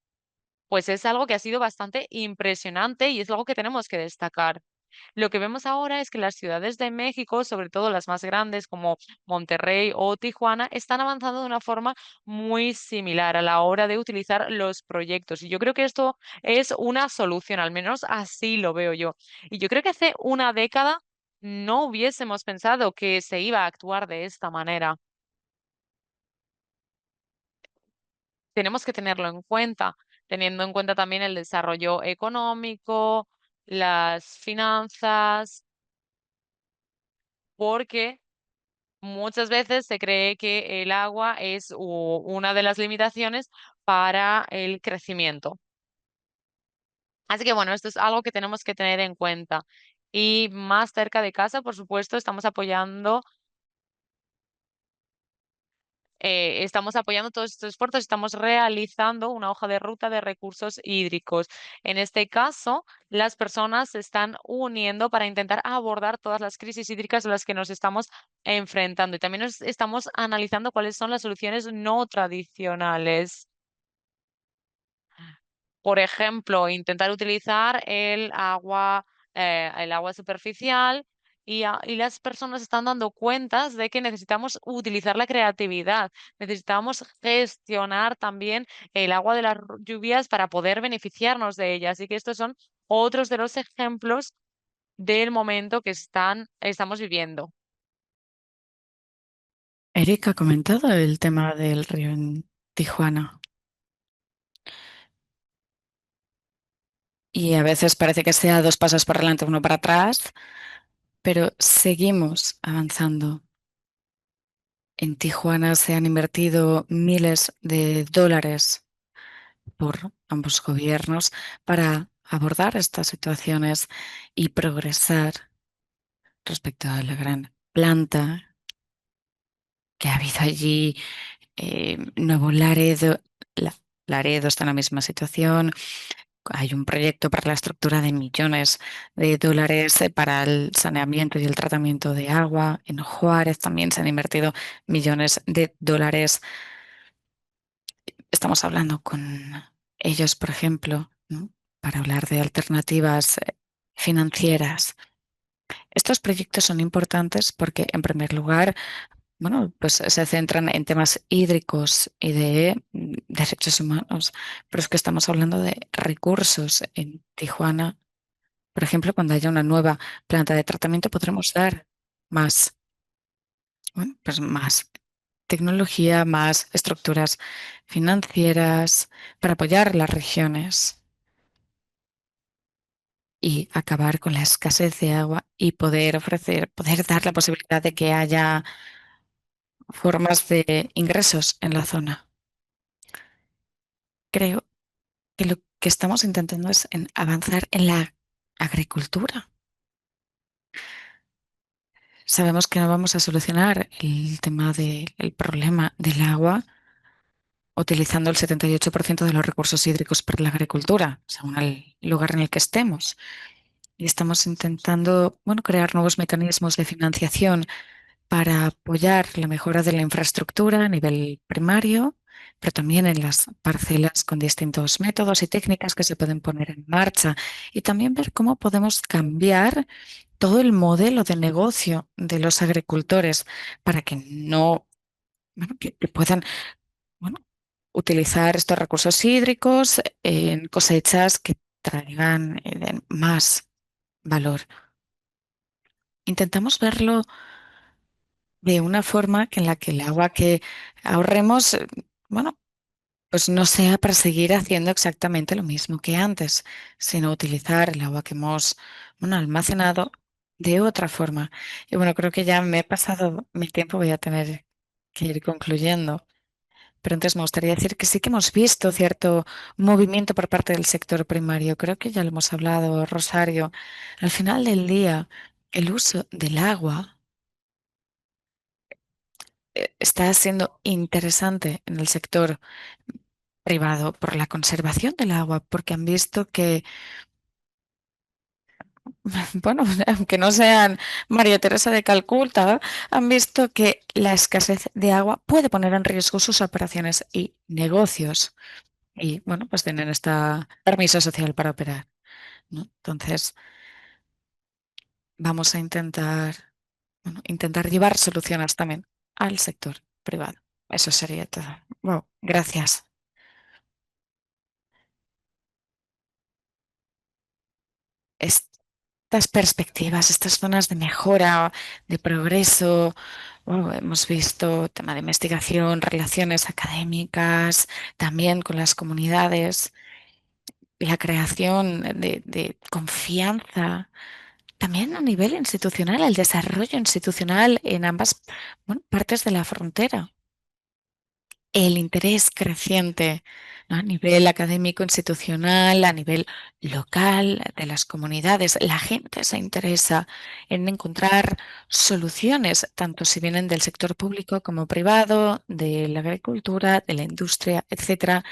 pues es algo que ha sido bastante impresionante y es algo que tenemos que destacar. Lo que vemos ahora es que las ciudades de México, sobre todo las más grandes como Monterrey o Tijuana, están avanzando de una forma muy similar a la hora de utilizar los proyectos. Y yo creo que esto es una solución, al menos así lo veo yo. Y yo creo que hace una década no hubiésemos pensado que se iba a actuar de esta manera. Tenemos que tenerlo en cuenta, teniendo en cuenta también el desarrollo económico, las finanzas, porque muchas veces se cree que el agua es una de las limitaciones para el crecimiento. Así que bueno, esto es algo que tenemos que tener en cuenta. Y más cerca de casa, por supuesto, estamos apoyando todos estos esfuerzos, estamos realizando una hoja de ruta de recursos hídricos. En este caso, las personas se están uniendo para intentar abordar todas las crisis hídricas a las que nos estamos enfrentando. Y también estamos analizando cuáles son las soluciones no tradicionales. Por ejemplo, intentar utilizar el agua superficial y las personas están dando cuentas de que necesitamos utilizar la creatividad, necesitamos gestionar también el agua de las lluvias para poder beneficiarnos de ella. Así que estos son otros de los ejemplos del momento que estamos viviendo. Eric ha comentado el tema del río en Tijuana y a veces parece que sea dos pasos por delante, uno para atrás, pero seguimos avanzando. En Tijuana se han invertido miles de dólares por ambos gobiernos para abordar estas situaciones y progresar respecto a la gran planta que ha habido allí. Nuevo Laredo, Laredo está en la misma situación. Hay un proyecto para la estructura de millones de dólares para el saneamiento y el tratamiento de agua. En Juárez también se han invertido millones de dólares. Estamos hablando con ellos, por ejemplo, ¿no? Para hablar de alternativas financieras. Estos proyectos son importantes porque, en primer lugar, bueno, pues se centran en temas hídricos y de derechos humanos, pero es que estamos hablando de recursos en Tijuana. Por ejemplo, cuando haya una nueva planta de tratamiento, podremos dar más, bueno, pues más tecnología, más estructuras financieras para apoyar las regiones y acabar con la escasez de agua y poder dar la posibilidad de que haya formas de ingresos en la zona. Creo que lo que estamos intentando es avanzar en la agricultura. Sabemos que no vamos a solucionar el tema del problema del agua utilizando el 78% de los recursos hídricos para la agricultura, según el lugar en el que estemos. Y estamos intentando, bueno, crear nuevos mecanismos de financiación para apoyar la mejora de la infraestructura a nivel primario, pero también en las parcelas con distintos métodos y técnicas que se pueden poner en marcha y también ver cómo podemos cambiar todo el modelo de negocio de los agricultores para que no, bueno, que puedan, bueno, utilizar estos recursos hídricos en cosechas que traigan den más valor. Intentamos verlo de una forma que en la que el agua que ahorremos, bueno, pues no sea para seguir haciendo exactamente lo mismo que antes, sino utilizar el agua que hemos, bueno, almacenado de otra forma. Y bueno, creo que ya me he pasado mi tiempo, voy a tener que ir concluyendo. Pero antes me gustaría decir que sí que hemos visto cierto movimiento por parte del sector primario. Creo que ya lo hemos hablado, Rosario. Al final del día, el uso del agua está siendo interesante en el sector privado por la conservación del agua, porque han visto que, bueno, aunque no sean María Teresa de Calcuta, han visto que la escasez de agua puede poner en riesgo sus operaciones y negocios. Y bueno, pues tienen este permiso social para operar, ¿no? Entonces, vamos a intentar, bueno, intentar llevar soluciones también al sector privado. Eso sería todo. Wow, gracias. Estas perspectivas, estas zonas de mejora, de progreso, bueno, hemos visto tema de investigación, relaciones académicas, también con las comunidades, la creación de confianza, también a nivel institucional, el desarrollo institucional en ambas, bueno, partes de la frontera. El interés creciente, ¿no? A nivel académico, institucional, a nivel local, de las comunidades. La gente se interesa en encontrar soluciones, tanto si vienen del sector público como privado, de la agricultura, de la industria, etcétera.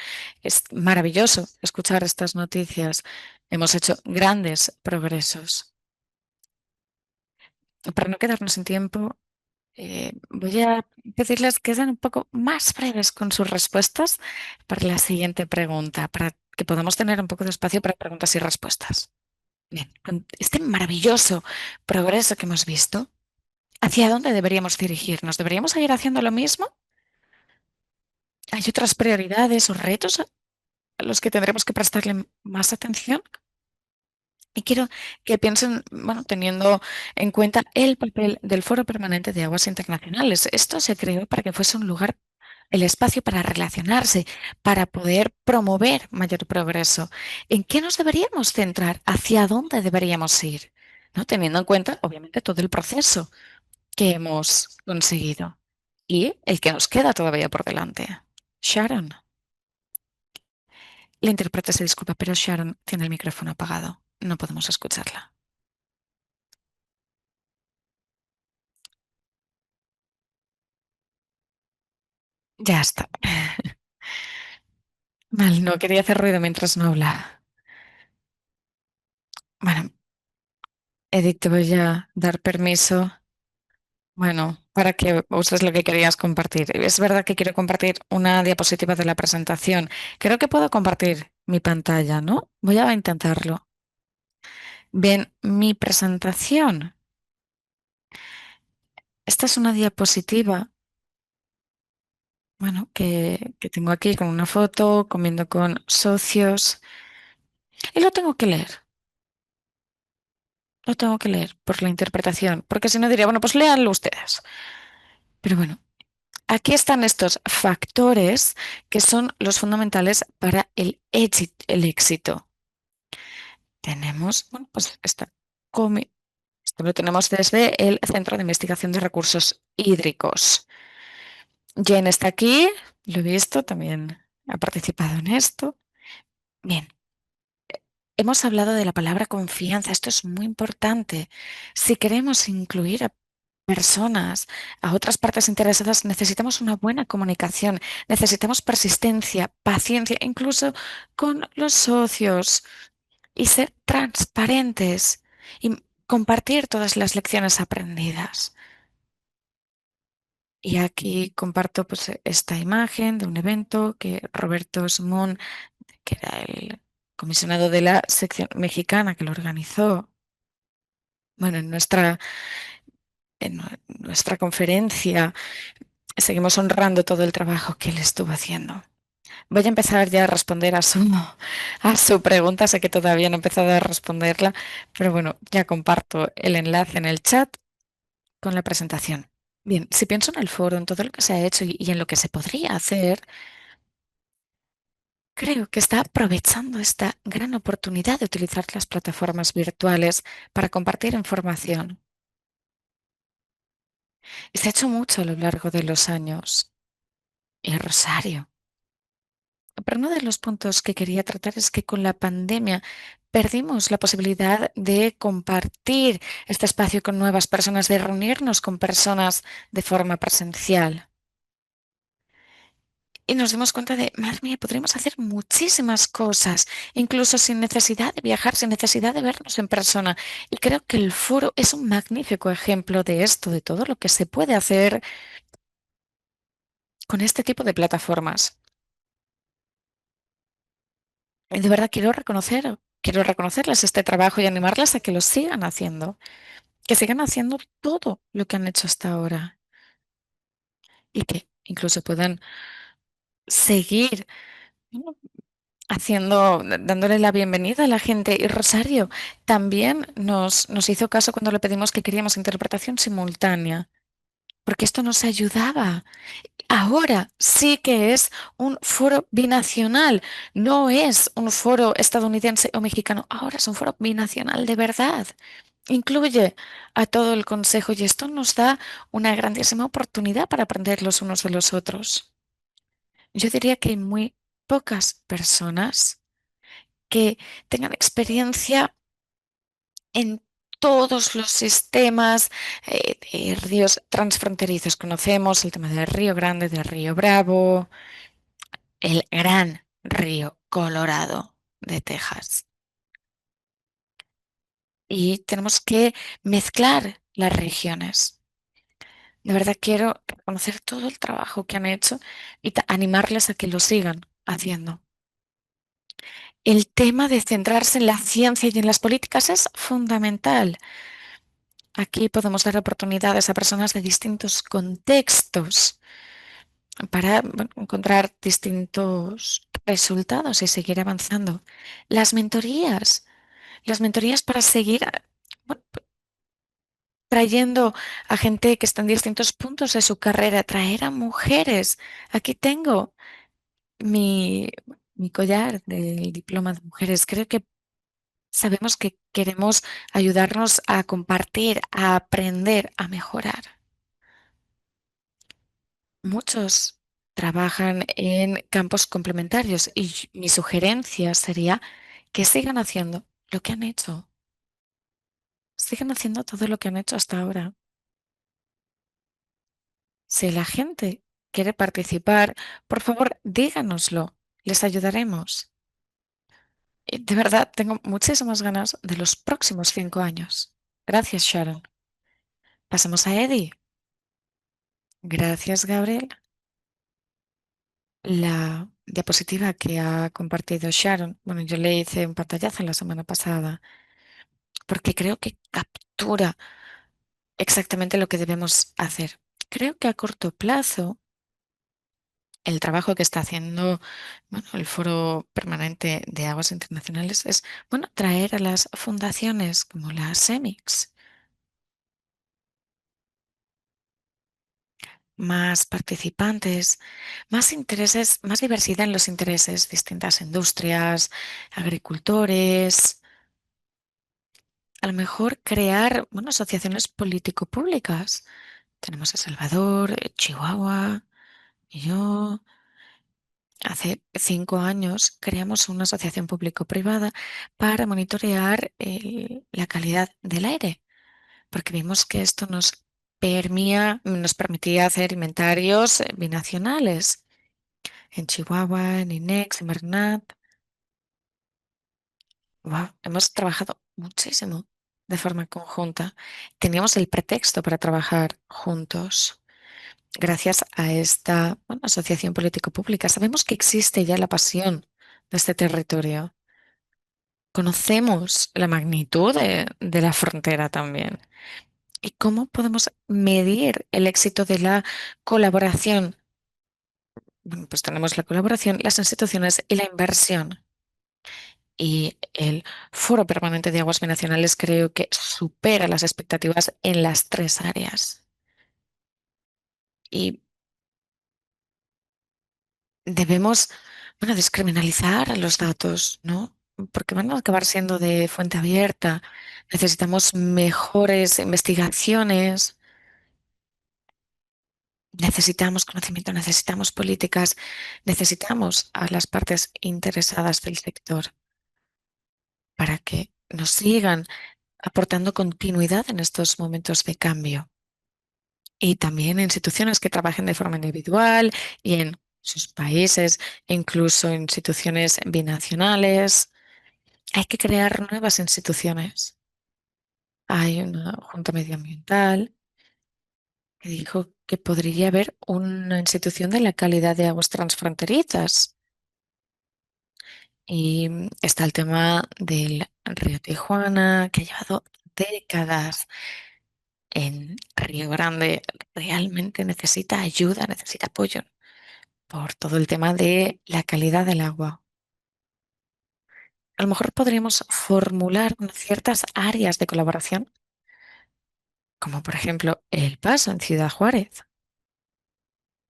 Es maravilloso escuchar estas noticias. Hemos hecho grandes progresos. Para no quedarnos sin tiempo, voy a pedirles que sean un poco más breves con sus respuestas para la siguiente pregunta, para que podamos tener un poco de espacio para preguntas y respuestas. Bien, con este maravilloso progreso que hemos visto, ¿hacia dónde deberíamos dirigirnos? ¿Deberíamos seguir haciendo lo mismo? ¿Hay otras prioridades o retos a los que tendremos que prestarle más atención? Y quiero que piensen, bueno, teniendo en cuenta el papel del Foro Permanente de Aguas Internacionales. Esto se creó para que fuese un lugar, el espacio para relacionarse, para poder promover mayor progreso. ¿En qué nos deberíamos centrar? ¿Hacia dónde deberíamos ir? ¿No? Teniendo en cuenta, obviamente, todo el proceso que hemos conseguido y el que nos queda todavía por delante. Sharon, la intérprete se disculpa, pero Sharon tiene el micrófono apagado. No podemos escucharla. Ya está. Mal, no quería hacer ruido mientras no habla. Bueno, Edith, te voy a dar permiso. Bueno, para que uses lo que querías compartir. Es verdad que quiero compartir una diapositiva de la presentación. Creo que puedo compartir mi pantalla, ¿no? Voy a intentarlo. Bien, mi presentación. Esta es una diapositiva, bueno, que tengo aquí con una foto, comiendo con socios. Y lo tengo que leer. Lo tengo que leer por la interpretación, porque si no diría, bueno, pues léanlo ustedes. Pero bueno, aquí están estos factores que son los fundamentales para el éxito. Tenemos, bueno, pues esto lo tenemos desde el Centro de Investigación de Recursos Hídricos. Jen está aquí, lo he visto, también ha participado en esto. Bien, hemos hablado de la palabra confianza, esto es muy importante. Si queremos incluir a personas, a otras partes interesadas, necesitamos una buena comunicación, necesitamos persistencia, paciencia, incluso con los socios y ser transparentes y compartir todas las lecciones aprendidas. Y aquí comparto pues, esta imagen de un evento que Roberto Simón, que era el comisionado de la sección mexicana que lo organizó, bueno, en nuestra conferencia. Seguimos honrando todo el trabajo que él estuvo haciendo. Voy a empezar ya a responder a su pregunta. Sé que todavía no he empezado a responderla, pero bueno, ya comparto el enlace en el chat con la presentación. Bien, si pienso en el foro, en todo lo que se ha hecho y en lo que se podría hacer, creo que está aprovechando esta gran oportunidad de utilizar las plataformas virtuales para compartir información. Y se ha hecho mucho a lo largo de los años. Y Rosario. Pero uno de los puntos que quería tratar es que con la pandemia perdimos la posibilidad de compartir este espacio con nuevas personas, de reunirnos con personas de forma presencial. Y nos dimos cuenta de, madre mía, podríamos hacer muchísimas cosas, incluso sin necesidad de viajar, sin necesidad de vernos en persona. Y creo que el foro es un magnífico ejemplo de esto, de todo lo que se puede hacer con este tipo de plataformas. Y de verdad quiero reconocerles este trabajo y animarlas a que lo sigan haciendo. que sigan haciendo todo lo que han hecho hasta ahora y que incluso puedan seguir, ¿no?, dándole la bienvenida a la gente. Y Rosario también nos hizo caso cuando le pedimos que queríamos interpretación simultánea, porque esto nos ayudaba. Ahora sí que es un foro binacional, no es un foro estadounidense o mexicano, ahora es un foro binacional de verdad. Incluye a todo el consejo y esto nos da una grandísima oportunidad para aprender los unos de los otros. Yo diría que hay muy pocas personas que tengan experiencia en todos los sistemas de ríos transfronterizos. Conocemos el tema del Río Grande, del Río Bravo, el gran río Colorado de Texas. Y tenemos que mezclar las regiones. De verdad quiero reconocer todo el trabajo que han hecho y animarles a que lo sigan haciendo. El tema de centrarse en la ciencia y en las políticas es fundamental. Aquí podemos dar oportunidades a personas de distintos contextos para, bueno, encontrar distintos resultados y seguir avanzando. Las mentorías, las mentorías para seguir, bueno, trayendo a gente que está en distintos puntos de su carrera, traer a mujeres. Aquí tengo mi, mi collar del diploma de mujeres. Creo que sabemos que queremos ayudarnos a compartir, a aprender, a mejorar. Muchos trabajan en campos complementarios y mi sugerencia sería que sigan haciendo lo que han hecho. Sigan haciendo todo lo que han hecho hasta ahora. Si la gente quiere participar, por favor, díganoslo. Les ayudaremos. Y de verdad, tengo muchísimas ganas de los próximos 5 años. Gracias, Sharon. Pasamos a Eddie. Gracias, Gabriel. La diapositiva que ha compartido Sharon, bueno, yo le hice un pantallazo la semana pasada porque creo que captura exactamente lo que debemos hacer. Creo que a corto plazo el trabajo que está haciendo, bueno, el Foro Permanente de Aguas Internacionales es, bueno, traer a las fundaciones como la CEMIX más participantes, más intereses, más diversidad en los intereses, distintas industrias, agricultores, a lo mejor crear, bueno, asociaciones político-públicas. Tenemos a Salvador, Chihuahua y yo. Hace 5 años creamos una asociación público-privada para monitorear la calidad del aire, porque vimos que esto nos permitía hacer inventarios binacionales en Chihuahua, en INEX, en Bernat. Wow, hemos trabajado muchísimo de forma conjunta. Teníamos el pretexto para trabajar juntos. Gracias a esta, bueno, asociación político-pública, sabemos que existe ya la pasión de este territorio. Conocemos la magnitud de la frontera también. ¿Y cómo podemos medir el éxito de la colaboración? Bueno, pues tenemos la colaboración, las instituciones y la inversión. Y el Foro Permanente de Aguas Binacionales creo que supera las expectativas en las tres áreas. Y debemos, bueno, descriminalizar los datos, ¿no? Porque van a acabar siendo de fuente abierta. Necesitamos mejores investigaciones, necesitamos conocimiento, necesitamos políticas, necesitamos a las partes interesadas del sector para que nos sigan aportando continuidad en estos momentos de cambio. Y también instituciones que trabajen de forma individual y en sus países, e incluso instituciones binacionales. Hay que crear nuevas instituciones. Hay una junta medioambiental que dijo que podría haber una institución de la calidad de aguas transfronterizas. Y está el tema del río Tijuana, que ha llevado décadas. en Río Grande realmente necesita ayuda, necesita apoyo por todo el tema de la calidad del agua. A lo mejor podríamos formular ciertas áreas de colaboración, como por ejemplo El Paso en Ciudad Juárez.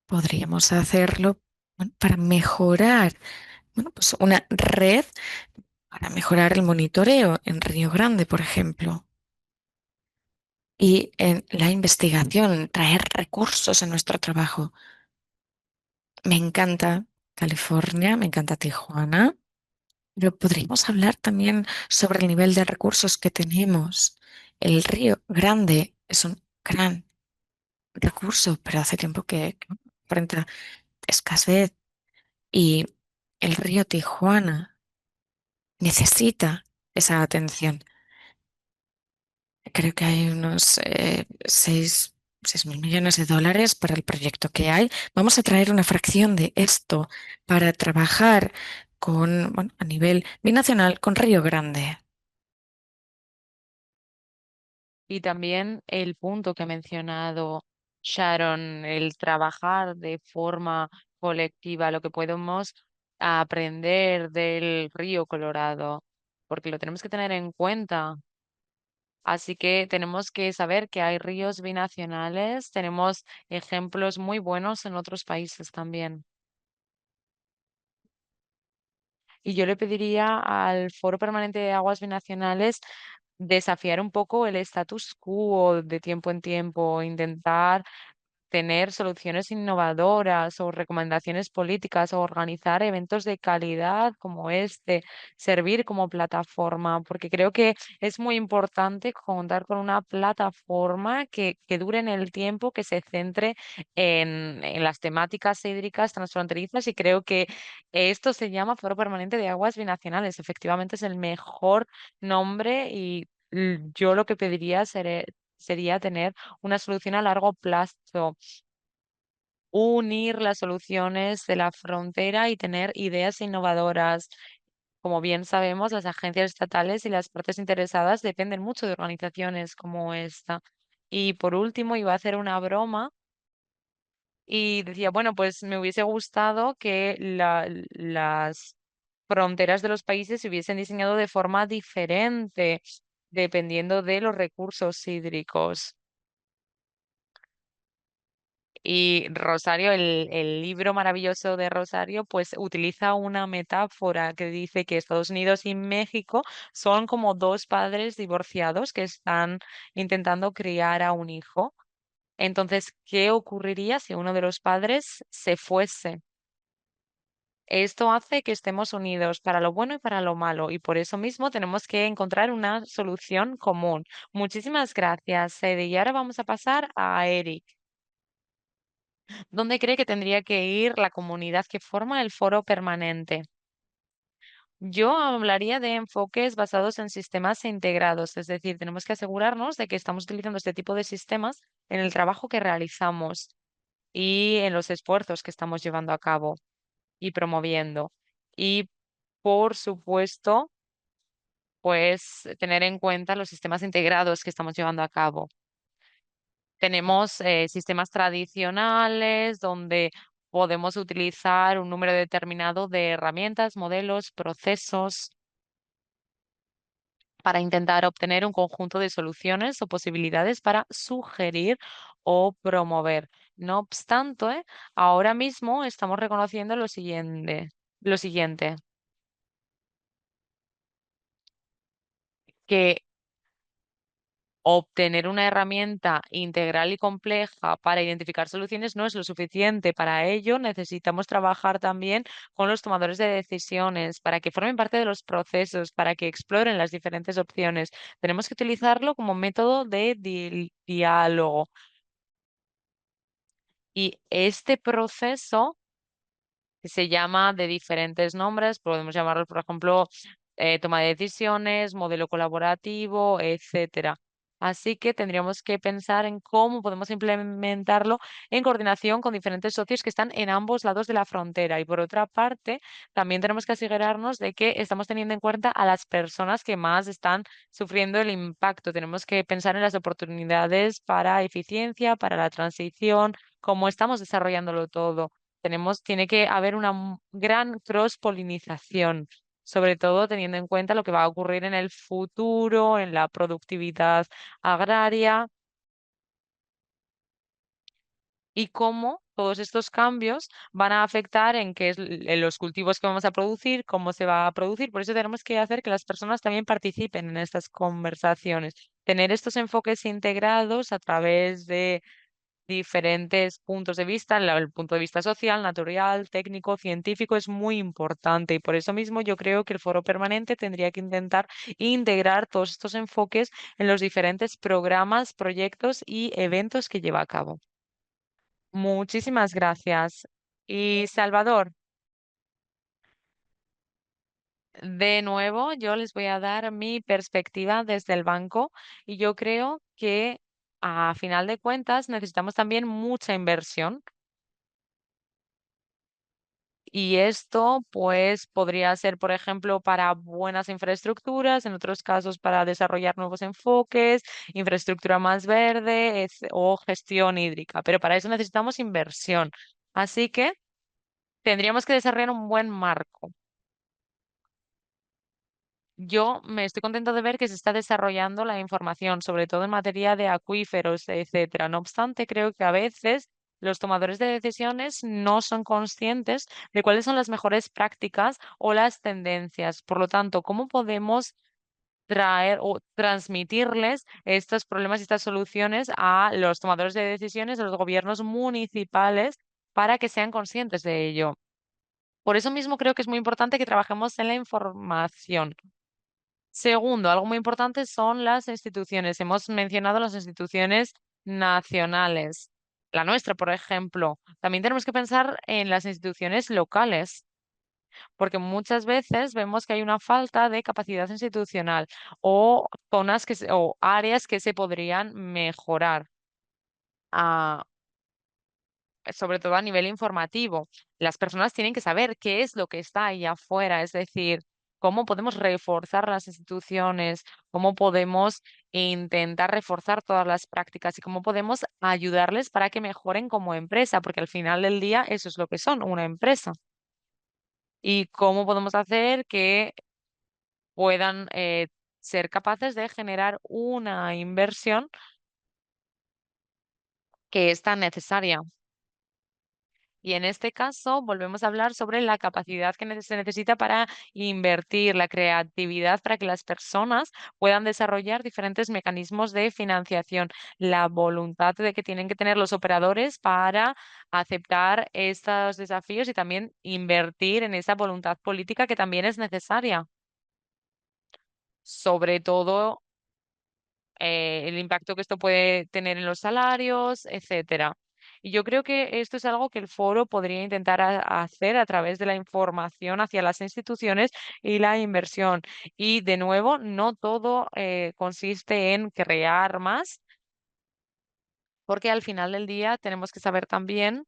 Podríamos hacerlo, bueno, para mejorar, bueno, pues una red para mejorar el monitoreo en Río Grande, por ejemplo. Y en la investigación, traer recursos en nuestro trabajo. Me encanta California, me encanta Tijuana, pero podríamos hablar también sobre el nivel de recursos que tenemos. El Río Grande es un gran recurso, pero hace tiempo que enfrenta escasez, y el río Tijuana necesita esa atención. Creo que hay unos 6.000 millones de dólares para el proyecto que hay. Vamos a traer una fracción de esto para trabajar con, bueno, a nivel binacional con Río Grande. Y también el punto que ha mencionado Sharon, el trabajar de forma colectiva, lo que podemos aprender del río Colorado, porque lo tenemos que tener en cuenta. Así que tenemos que saber que hay ríos binacionales, tenemos ejemplos muy buenos en otros países también. Y yo le pediría al Foro Permanente de Aguas Binacionales desafiar un poco el status quo de tiempo en tiempo, intentar tener soluciones innovadoras o recomendaciones políticas o organizar eventos de calidad como este, servir como plataforma, porque creo que es muy importante contar con una plataforma que dure en el tiempo, que se centre en las temáticas hídricas transfronterizas y creo que esto se llama Foro Permanente de Aguas Binacionales. Efectivamente es el mejor nombre y yo lo que pediría sería tener una solución a largo plazo, unir las soluciones de la frontera y tener ideas innovadoras. Como bien sabemos, las agencias estatales y las partes interesadas dependen mucho de organizaciones como esta. Y por último, iba a hacer una broma y decía, bueno, pues me hubiese gustado que las fronteras de los países se hubiesen diseñado de forma diferente, dependiendo de los recursos hídricos. Y Rosario, el libro maravilloso de Rosario, pues utiliza una metáfora que dice que Estados Unidos y México son como dos padres divorciados que están intentando criar a un hijo. Entonces, ¿qué ocurriría si uno de los padres se fuese? Esto hace que estemos unidos para lo bueno y para lo malo, y por eso mismo tenemos que encontrar una solución común. Muchísimas gracias, Ede. Y ahora vamos a pasar a Eric. ¿Dónde cree que tendría que ir la comunidad que forma el foro permanente? Yo hablaría de enfoques basados en sistemas integrados, es decir, tenemos que asegurarnos de que estamos utilizando este tipo de sistemas en el trabajo que realizamos y en los esfuerzos que estamos llevando a cabo y promoviendo. Y por supuesto, pues tener en cuenta los sistemas integrados que estamos llevando a cabo. Tenemos sistemas tradicionales donde podemos utilizar un número determinado de herramientas, modelos, procesos para intentar obtener un conjunto de soluciones o posibilidades para sugerir o promover. No obstante, ahora mismo estamos reconociendo lo siguiente, que obtener una herramienta integral y compleja para identificar soluciones no es lo suficiente. Para ello, necesitamos trabajar también con los tomadores de decisiones para que formen parte de los procesos, para que exploren las diferentes opciones. Tenemos que utilizarlo como método de diálogo. Y este proceso que se llama de diferentes nombres, podemos llamarlo, por ejemplo, toma de decisiones, modelo colaborativo, etcétera. Así que tendríamos que pensar en cómo podemos implementarlo en coordinación con diferentes socios que están en ambos lados de la frontera. Y por otra parte, también tenemos que asegurarnos de que estamos teniendo en cuenta a las personas que más están sufriendo el impacto. Tenemos que pensar en las oportunidades para eficiencia, para la transición, cómo estamos desarrollándolo todo. Tiene que haber una gran cross-polinización, sobre todo teniendo en cuenta lo que va a ocurrir en el futuro, en la productividad agraria y cómo todos estos cambios van a afectar en qué es en los cultivos que vamos a producir, cómo se va a producir. Por eso tenemos que hacer que las personas también participen en estas conversaciones. Tener estos enfoques integrados a través de diferentes puntos de vista, el punto de vista social, natural, técnico, científico es muy importante y por eso mismo yo creo que el foro permanente tendría que intentar integrar todos estos enfoques en los diferentes programas, proyectos y eventos que lleva a cabo. Muchísimas gracias. Y Salvador, de nuevo, yo les voy a dar mi perspectiva desde el banco y yo creo que a final de cuentas necesitamos también mucha inversión. Y esto, pues, podría ser, por ejemplo, para buenas infraestructuras, en otros casos para desarrollar nuevos enfoques, infraestructura más verde, o gestión hídrica. Pero para eso necesitamos inversión. Así que tendríamos que desarrollar un buen marco. Yo me estoy contento de ver que se está desarrollando la información, sobre todo en materia de acuíferos, etcétera. No obstante, creo que a veces los tomadores de decisiones no son conscientes de cuáles son las mejores prácticas o las tendencias. Por lo tanto, ¿cómo podemos traer o transmitirles estos problemas y estas soluciones a los tomadores de decisiones, a los gobiernos municipales, para que sean conscientes de ello? Por eso mismo creo que es muy importante que trabajemos en la información. Segundo, algo muy importante son las instituciones. Hemos mencionado las instituciones nacionales. La nuestra, por ejemplo. También tenemos que pensar en las instituciones locales, porque muchas veces vemos que hay una falta de capacidad institucional o zonas o áreas que se podrían mejorar. Sobre todo a nivel informativo. Las personas tienen que saber qué es lo que está ahí afuera, es decir, cómo podemos reforzar las instituciones, cómo podemos intentar reforzar todas las prácticas y cómo podemos ayudarles para que mejoren como empresa, porque al final del día eso es lo que son, una empresa. Y cómo podemos hacer que puedan ser capaces de generar una inversión que es tan necesaria. Y en este caso, volvemos a hablar sobre la capacidad que se necesita para invertir, la creatividad para que las personas puedan desarrollar diferentes mecanismos de financiación, la voluntad de que tienen que tener los operadores para aceptar estos desafíos y también invertir en esa voluntad política que también es necesaria, sobre todo el impacto que esto puede tener en los salarios, etcétera. Y yo creo que esto es algo que el foro podría intentar hacer a través de la información hacia las instituciones y la inversión. Y de nuevo, no todo consiste en crear más, porque al final del día tenemos que saber también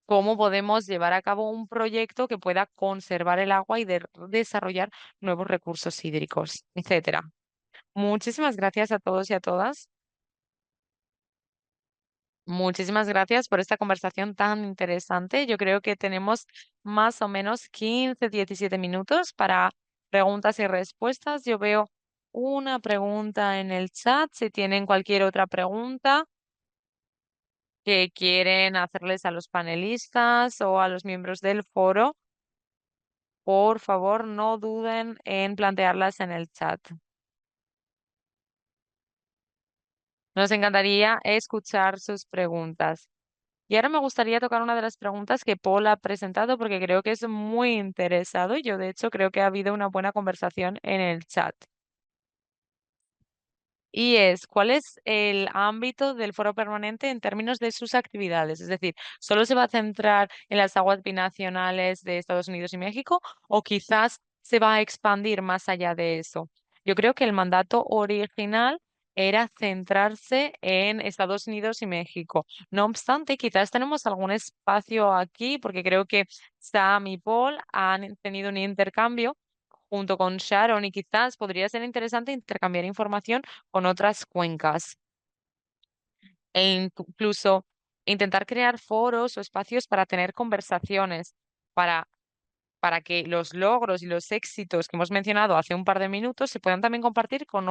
cómo podemos llevar a cabo un proyecto que pueda conservar el agua y desarrollar nuevos recursos hídricos, etcétera. Muchísimas gracias a todos y a todas. Muchísimas gracias por esta conversación tan interesante. Yo creo que tenemos más o menos 15, 17 minutos para preguntas y respuestas. Yo veo una pregunta en el chat. Si tienen cualquier otra pregunta que quieren hacerles a los panelistas o a los miembros del foro, por favor, no duden en plantearlas en el chat. Nos encantaría escuchar sus preguntas. Y ahora me gustaría tocar una de las preguntas que Paul ha presentado porque creo que es muy interesado y yo de hecho creo que ha habido una buena conversación en el chat. Y es, ¿cuál es el ámbito del foro permanente en términos de sus actividades? Es decir, ¿solo se va a centrar en las aguas binacionales de Estados Unidos y México o quizás se va a expandir más allá de eso? Yo creo que el mandato original era centrarse en Estados Unidos y México. No obstante, quizás tenemos algún espacio aquí, porque creo que Sam y Paul han tenido un intercambio junto con Sharon y quizás podría ser interesante intercambiar información con otras cuencas incluso intentar crear foros o espacios para tener conversaciones, para, para que los logros y los éxitos que hemos mencionado hace un par de minutos se puedan también compartir con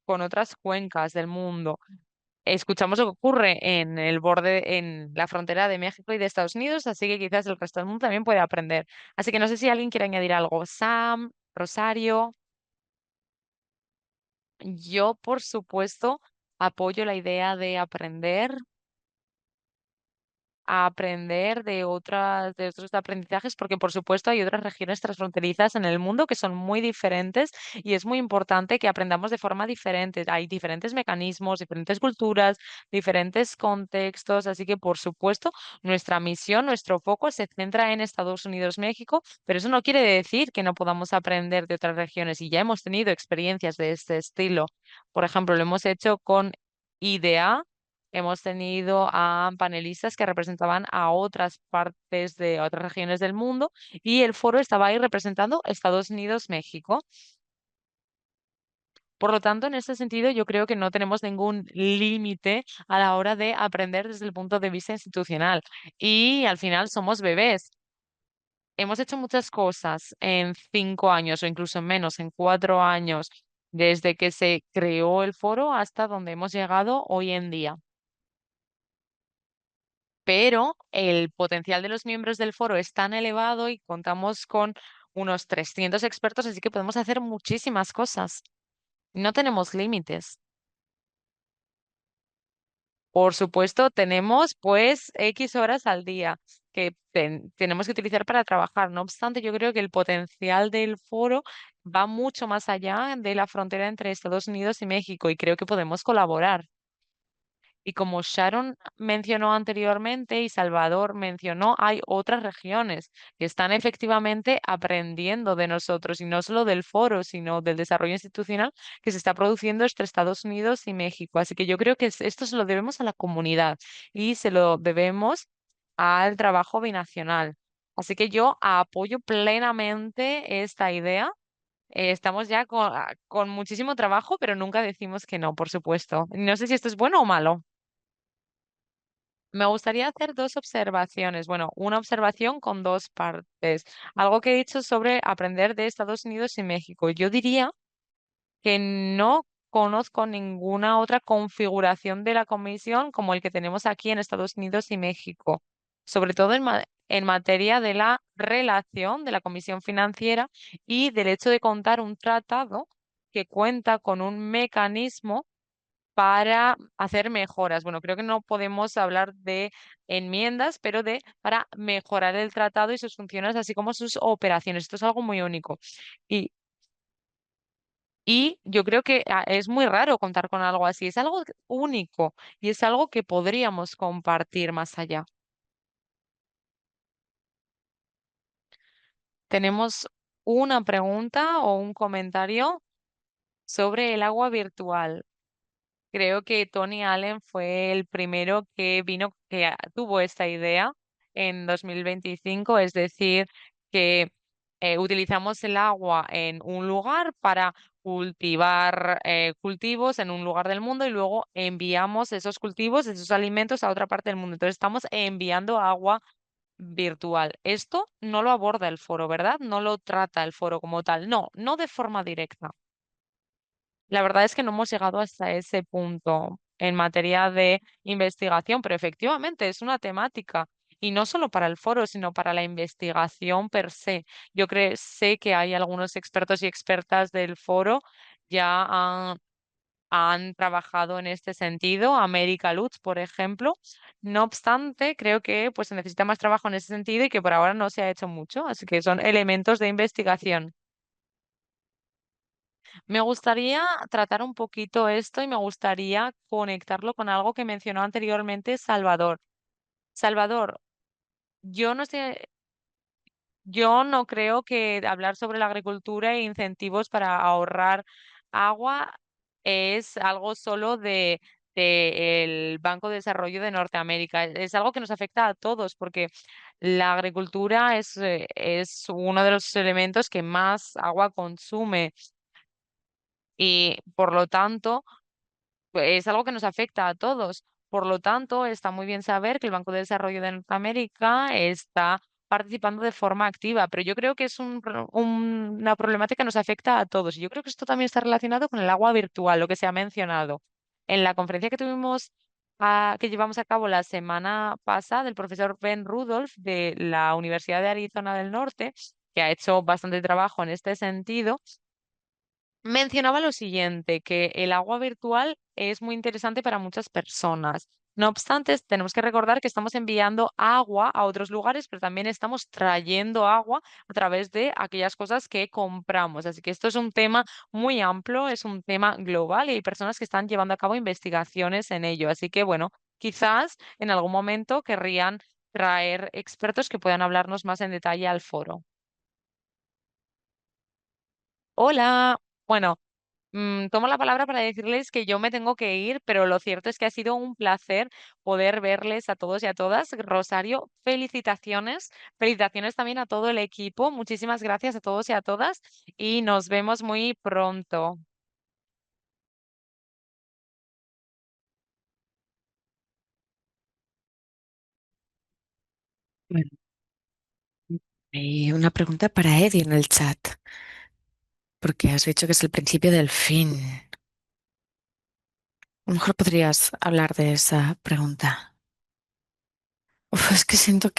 con otras cuencas del mundo. Escuchamos lo que ocurre en el borde, en la frontera de México y de Estados Unidos, así que quizás el resto del mundo también puede aprender. Así que no sé si alguien quiere añadir algo. Sam, Rosario, yo por supuesto apoyo la idea de aprender a aprender de otros aprendizajes, porque por supuesto hay otras regiones transfronterizas en el mundo que son muy diferentes y es muy importante que aprendamos de forma diferente. Hay diferentes mecanismos, diferentes culturas, diferentes contextos, así que por supuesto nuestra misión, nuestro foco se centra en Estados Unidos, México, pero eso no quiere decir que no podamos aprender de otras regiones y ya hemos tenido experiencias de este estilo. Por ejemplo, lo hemos hecho con IDEA. Hemos tenido a panelistas que representaban a otras partes de otras regiones del mundo y el foro estaba ahí representando Estados Unidos, México. Por lo tanto, en ese sentido, yo creo que no tenemos ningún límite a la hora de aprender desde el punto de vista institucional. Y al final somos bebés. Hemos hecho muchas cosas en 5 años o incluso menos, en 4 años, desde que se creó el foro hasta donde hemos llegado hoy en día. Pero el potencial de los miembros del foro es tan elevado y contamos con unos 300 expertos, así que podemos hacer muchísimas cosas. No tenemos límites. Por supuesto, tenemos pues X horas al día que tenemos que utilizar para trabajar. No obstante, yo creo que el potencial del foro va mucho más allá de la frontera entre Estados Unidos y México y creo que podemos colaborar. Y como Sharon mencionó anteriormente y Salvador mencionó, hay otras regiones que están efectivamente aprendiendo de nosotros y no solo del foro, sino del desarrollo institucional que se está produciendo entre Estados Unidos y México. Así que yo creo que esto se lo debemos a la comunidad y se lo debemos al trabajo binacional. Así que yo apoyo plenamente esta idea. Estamos ya con muchísimo trabajo, pero nunca decimos que no, por supuesto. No sé si esto es bueno o malo. Me gustaría hacer dos observaciones. Bueno, una observación con dos partes. Algo que he dicho sobre aprender de Estados Unidos y México. Yo diría que no conozco ninguna otra configuración de la comisión como el que tenemos aquí en Estados Unidos y México, sobre todo en materia de la relación de la Comisión Financiera y del hecho de contar un tratado que cuenta con un mecanismo para hacer mejoras. Bueno, creo que no podemos hablar de enmiendas, pero de para mejorar el tratado y sus funciones, así como sus operaciones. Esto es algo muy único. Y, y yo creo que es muy raro contar con algo así. Es algo único y es algo que podríamos compartir más allá. Tenemos una pregunta o un comentario sobre el agua virtual. Creo que Tony Allen fue el primero que vino, tuvo esta idea en 2025, es decir, que utilizamos el agua en un lugar para cultivar cultivos en un lugar del mundo y luego enviamos esos cultivos, esos alimentos a otra parte del mundo. Entonces estamos enviando agua virtual. Esto no lo aborda el foro, ¿verdad? No lo trata el foro como tal. No, no de forma directa. La verdad es que no hemos llegado hasta ese punto en materia de investigación, pero efectivamente es una temática y no solo para el foro, sino para la investigación per se. Yo creo, sé que hay algunos expertos y expertas del foro ya han trabajado en este sentido, América Lutz, por ejemplo. No obstante, creo que pues se necesita más trabajo en ese sentido y que por ahora no se ha hecho mucho, así que son elementos de investigación. Me gustaría tratar un poquito esto y me gustaría conectarlo con algo que mencionó anteriormente Salvador. Salvador, yo no estoy, Yo no creo que hablar sobre la agricultura e incentivos para ahorrar agua es algo solo de el Banco de Desarrollo de Norteamérica. Es algo que nos afecta a todos porque la agricultura es uno de los elementos que más agua consume y por lo tanto es algo que nos afecta a todos. Por lo tanto, está muy bien saber que el Banco de Desarrollo de Norteamérica está participando de forma activa, pero yo creo que es una problemática que nos afecta a todos. Y yo creo que esto también está relacionado con el agua virtual, lo que se ha mencionado. En la conferencia que tuvimos, que llevamos a cabo la semana pasada, el profesor Ben Rudolph de la Universidad de Arizona del Norte, que ha hecho bastante trabajo en este sentido, mencionaba lo siguiente, que el agua virtual es muy interesante para muchas personas. No obstante, tenemos que recordar que estamos enviando agua a otros lugares, pero también estamos trayendo agua a través de aquellas cosas que compramos. Así que esto es un tema muy amplio, es un tema global y hay personas que están llevando a cabo investigaciones en ello. Así que, bueno, quizás en algún momento querrían traer expertos que puedan hablarnos más en detalle al foro. Hola. Bueno. Tomo la palabra para decirles que yo me tengo que ir, pero lo cierto es que ha sido un placer poder verles a todos y a todas. Rosario, felicitaciones. Felicitaciones también a todo el equipo. Muchísimas gracias a todos y a todas y nos vemos muy pronto. Bueno, y una pregunta para Eddie en el chat, porque has dicho que es el principio del fin. A lo mejor podrías hablar de esa pregunta. Uf, es que siento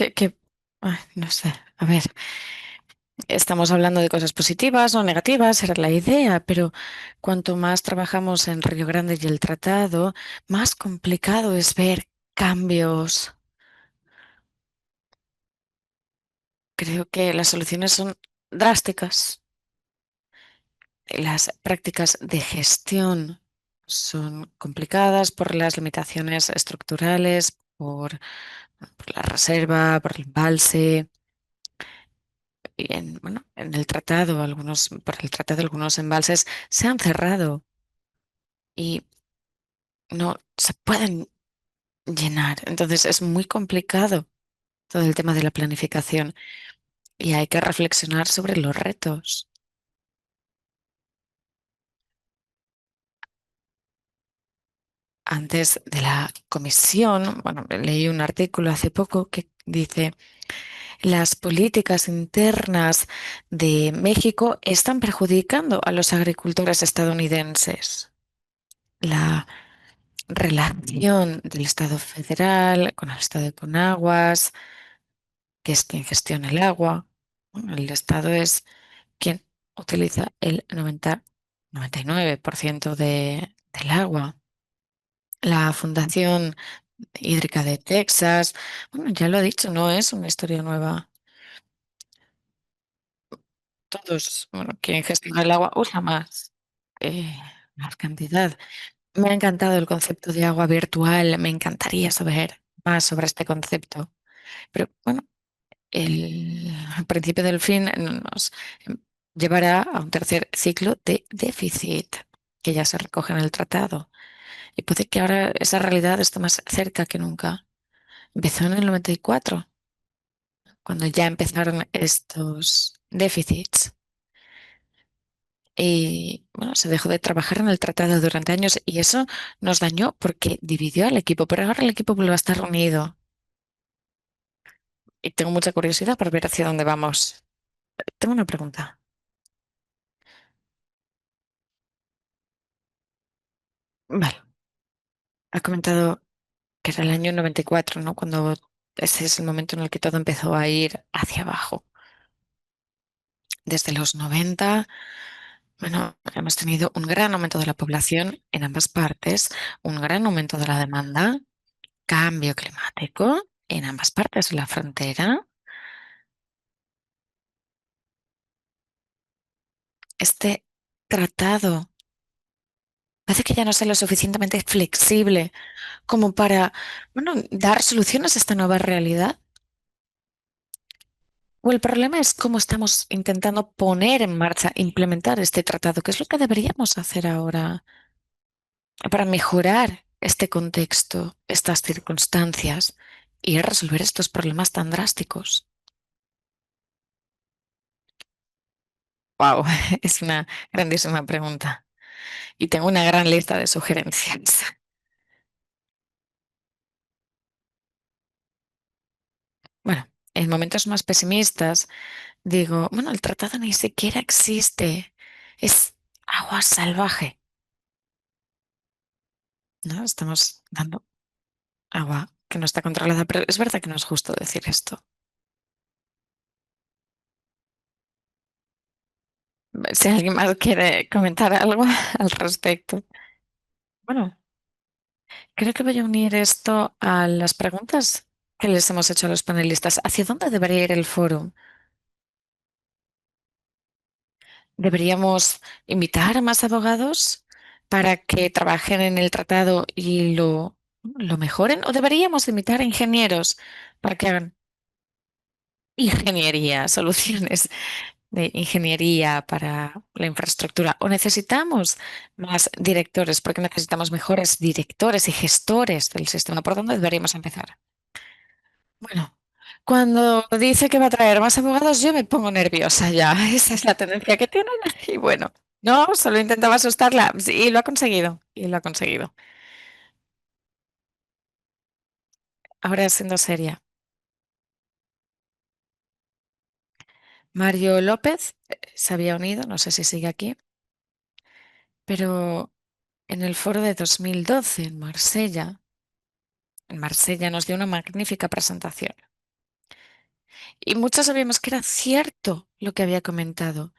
ay, no sé. A ver, estamos hablando de cosas positivas o negativas, era la idea, pero cuanto más trabajamos en Río Grande y el tratado, más complicado es ver cambios. Creo que las soluciones son drásticas. Las prácticas de gestión son complicadas por las limitaciones estructurales, por la reserva, por el embalse. Y bueno, en el tratado, por el tratado, algunos embalses se han cerrado y no se pueden llenar. Entonces es muy complicado todo el tema de la planificación y hay que reflexionar sobre los retos. Antes de la comisión, bueno, leí un artículo hace poco que dice, las políticas internas de México están perjudicando a los agricultores estadounidenses. La relación del Estado federal con el Estado de Conaguas, que es quien gestiona el agua. Bueno, el Estado es quien utiliza el 99% del agua. La Fundación Hídrica de Texas, bueno, ya lo he dicho, no es una historia nueva. Todos, bueno, quien gestiona el agua usa eh, más cantidad. Me ha encantado el concepto de agua virtual, me encantaría saber más sobre este concepto. Pero bueno, el principio del fin nos llevará a un tercer ciclo de déficit que ya se recoge en el tratado. Y puede que ahora esa realidad esté más cerca que nunca. Empezó en el 94, cuando ya empezaron estos déficits. Y bueno, se dejó de trabajar en el tratado durante años y eso nos dañó porque dividió al equipo, pero ahora el equipo vuelve a estar unido. Y tengo mucha curiosidad por ver hacia dónde vamos. Tengo una pregunta. Vale, ha comentado que era el año 94, ¿no? Cuando ese es el momento en el que todo empezó a ir hacia abajo. Desde los 90, bueno, hemos tenido un gran aumento de la población en ambas partes, un gran aumento de la demanda, cambio climático en ambas partes de la frontera. Este tratado parece que ya no es lo suficientemente flexible como para, bueno, dar soluciones a esta nueva realidad. O el problema es cómo estamos intentando poner en marcha, implementar este tratado, que es lo que deberíamos hacer ahora para mejorar este contexto, estas circunstancias y resolver estos problemas tan drásticos. Wow, es una grandísima pregunta y tengo una gran lista de sugerencias. Bueno, en momentos más pesimistas digo, bueno, el tratado ni siquiera existe, es agua salvaje, ¿no? Estamos dando agua que no está controlada, pero es verdad que no es justo decir esto. Si alguien más quiere comentar algo al respecto. Bueno, creo que voy a unir esto a las preguntas que les hemos hecho a los panelistas. ¿Hacia dónde debería ir el foro? ¿Deberíamos invitar a más abogados para que trabajen en el tratado y lo mejoren? ¿O deberíamos invitar a ingenieros para que hagan ingeniería, soluciones de ingeniería para la infraestructura? ¿O necesitamos más directores? Porque necesitamos mejores directores y gestores del sistema. ¿Por dónde deberíamos empezar? Bueno, cuando dice que va a traer más abogados, yo me pongo nerviosa ya. Esa es la tendencia que tienen. Y bueno, no, solo intentaba asustarla. Sí, y lo ha conseguido. Y lo ha conseguido. Ahora siendo seria. Mario López se había unido, no sé si sigue aquí, pero en el foro de 2012 en Marsella nos dio una magnífica presentación. Y muchos sabíamos que era cierto lo que había comentado.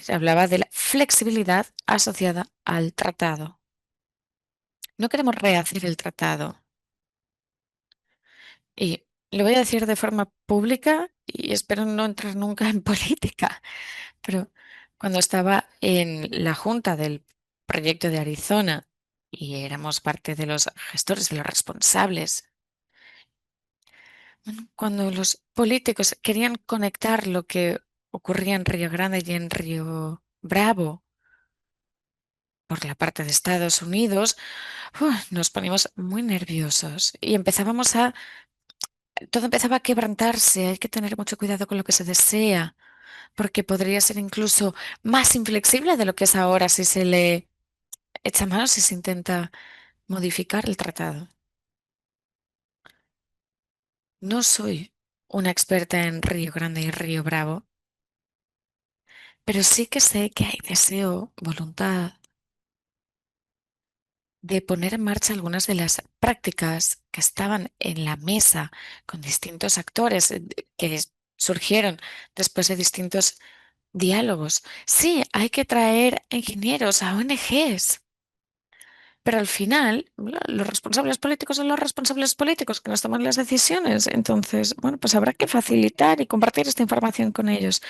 Hablaba de la flexibilidad asociada al tratado. No queremos rehacer el tratado. Y lo voy a decir de forma pública y espero no entrar nunca en política, pero cuando estaba en la junta del proyecto de Arizona y éramos parte de los gestores, de los responsables, bueno, cuando los políticos querían conectar lo que ocurría en Río Grande y en Río Bravo por la parte de Estados Unidos, nos poníamos muy nerviosos y todo empezaba a quebrantarse. Hay que tener mucho cuidado con lo que se desea, porque podría ser incluso más inflexible de lo que es ahora si se le echa mano, si se intenta modificar el tratado. No soy una experta en Río Grande y Río Bravo, pero sí que sé que hay deseo, voluntad de poner en marcha algunas de las prácticas que estaban en la mesa con distintos actores que surgieron después de distintos diálogos. Sí, hay que traer ingenieros a ONGs, pero al final los responsables políticos son los responsables políticos que nos toman las decisiones. Entonces, bueno, pues habrá que facilitar y compartir esta información con ellos.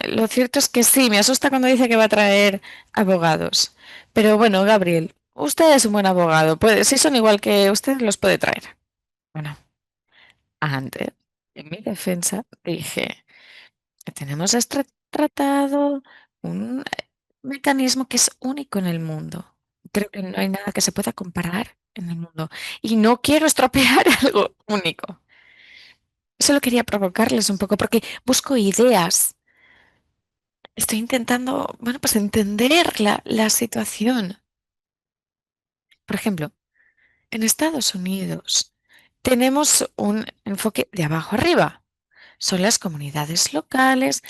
Lo cierto es que sí, me asusta cuando dice que va a traer abogados. Pero bueno, Gabriel, usted es un buen abogado. Si son igual que usted, los puede traer. Bueno, antes, en mi defensa, dije que tenemos este tratado, un mecanismo que es único en el mundo. Creo que no hay nada que se pueda comparar en el mundo. Y no quiero estropear algo único. Solo quería provocarles un poco porque busco ideas. Estoy intentando, bueno, pues entender la situación. Por ejemplo, en Estados Unidos tenemos un enfoque de abajo arriba. Son las comunidades locales,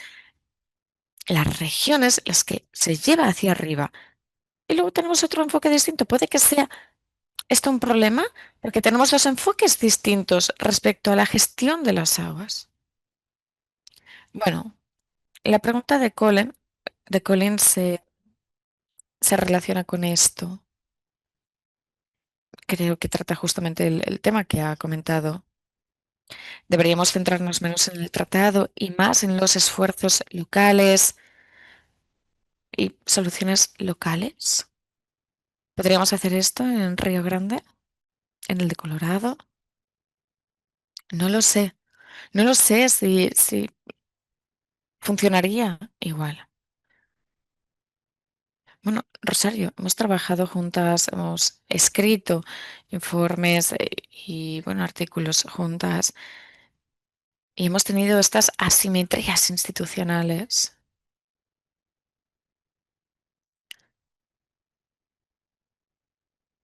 las regiones, las que se lleva hacia arriba. Y luego tenemos otro enfoque distinto. Puede que sea esto un problema porque tenemos los enfoques distintos respecto a la gestión de las aguas. Bueno, la pregunta de Colin se relaciona con esto. Creo que trata justamente el tema que ha comentado. Deberíamos centrarnos menos en el tratado y más en los esfuerzos locales y soluciones locales. ¿Podríamos hacer esto en Río Grande, en el de Colorado? No lo sé. No lo sé si funcionaría igual. Bueno, Rosario, hemos trabajado juntas, hemos escrito informes y, bueno, artículos juntas y hemos tenido estas asimetrías institucionales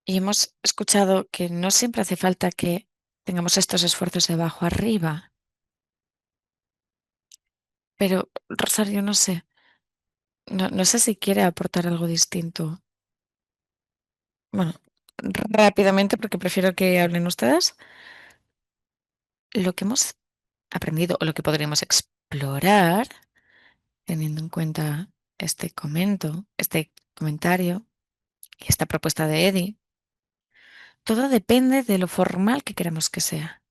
y hemos escuchado que no siempre hace falta que tengamos estos esfuerzos de abajo arriba. Pero, Rosario, no sé, no sé si quiere aportar algo distinto. Bueno, rápidamente, porque prefiero que hablen ustedes. Lo que hemos aprendido o lo que podríamos explorar, teniendo en cuenta este comentario y esta propuesta de Eddie, todo depende de lo formal que queramos que sea.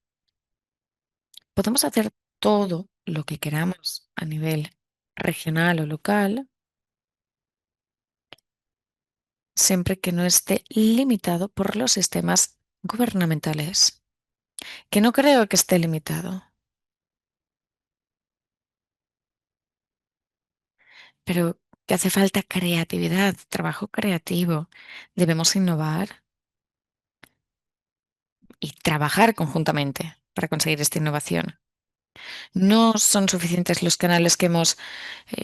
Podemos hacer todo lo que queramos a nivel regional o local, siempre que no esté limitado por los sistemas gubernamentales, que no creo que esté limitado, pero que hace falta creatividad, trabajo creativo. Debemos innovar y trabajar conjuntamente para conseguir esta innovación. No son suficientes los canales que hemos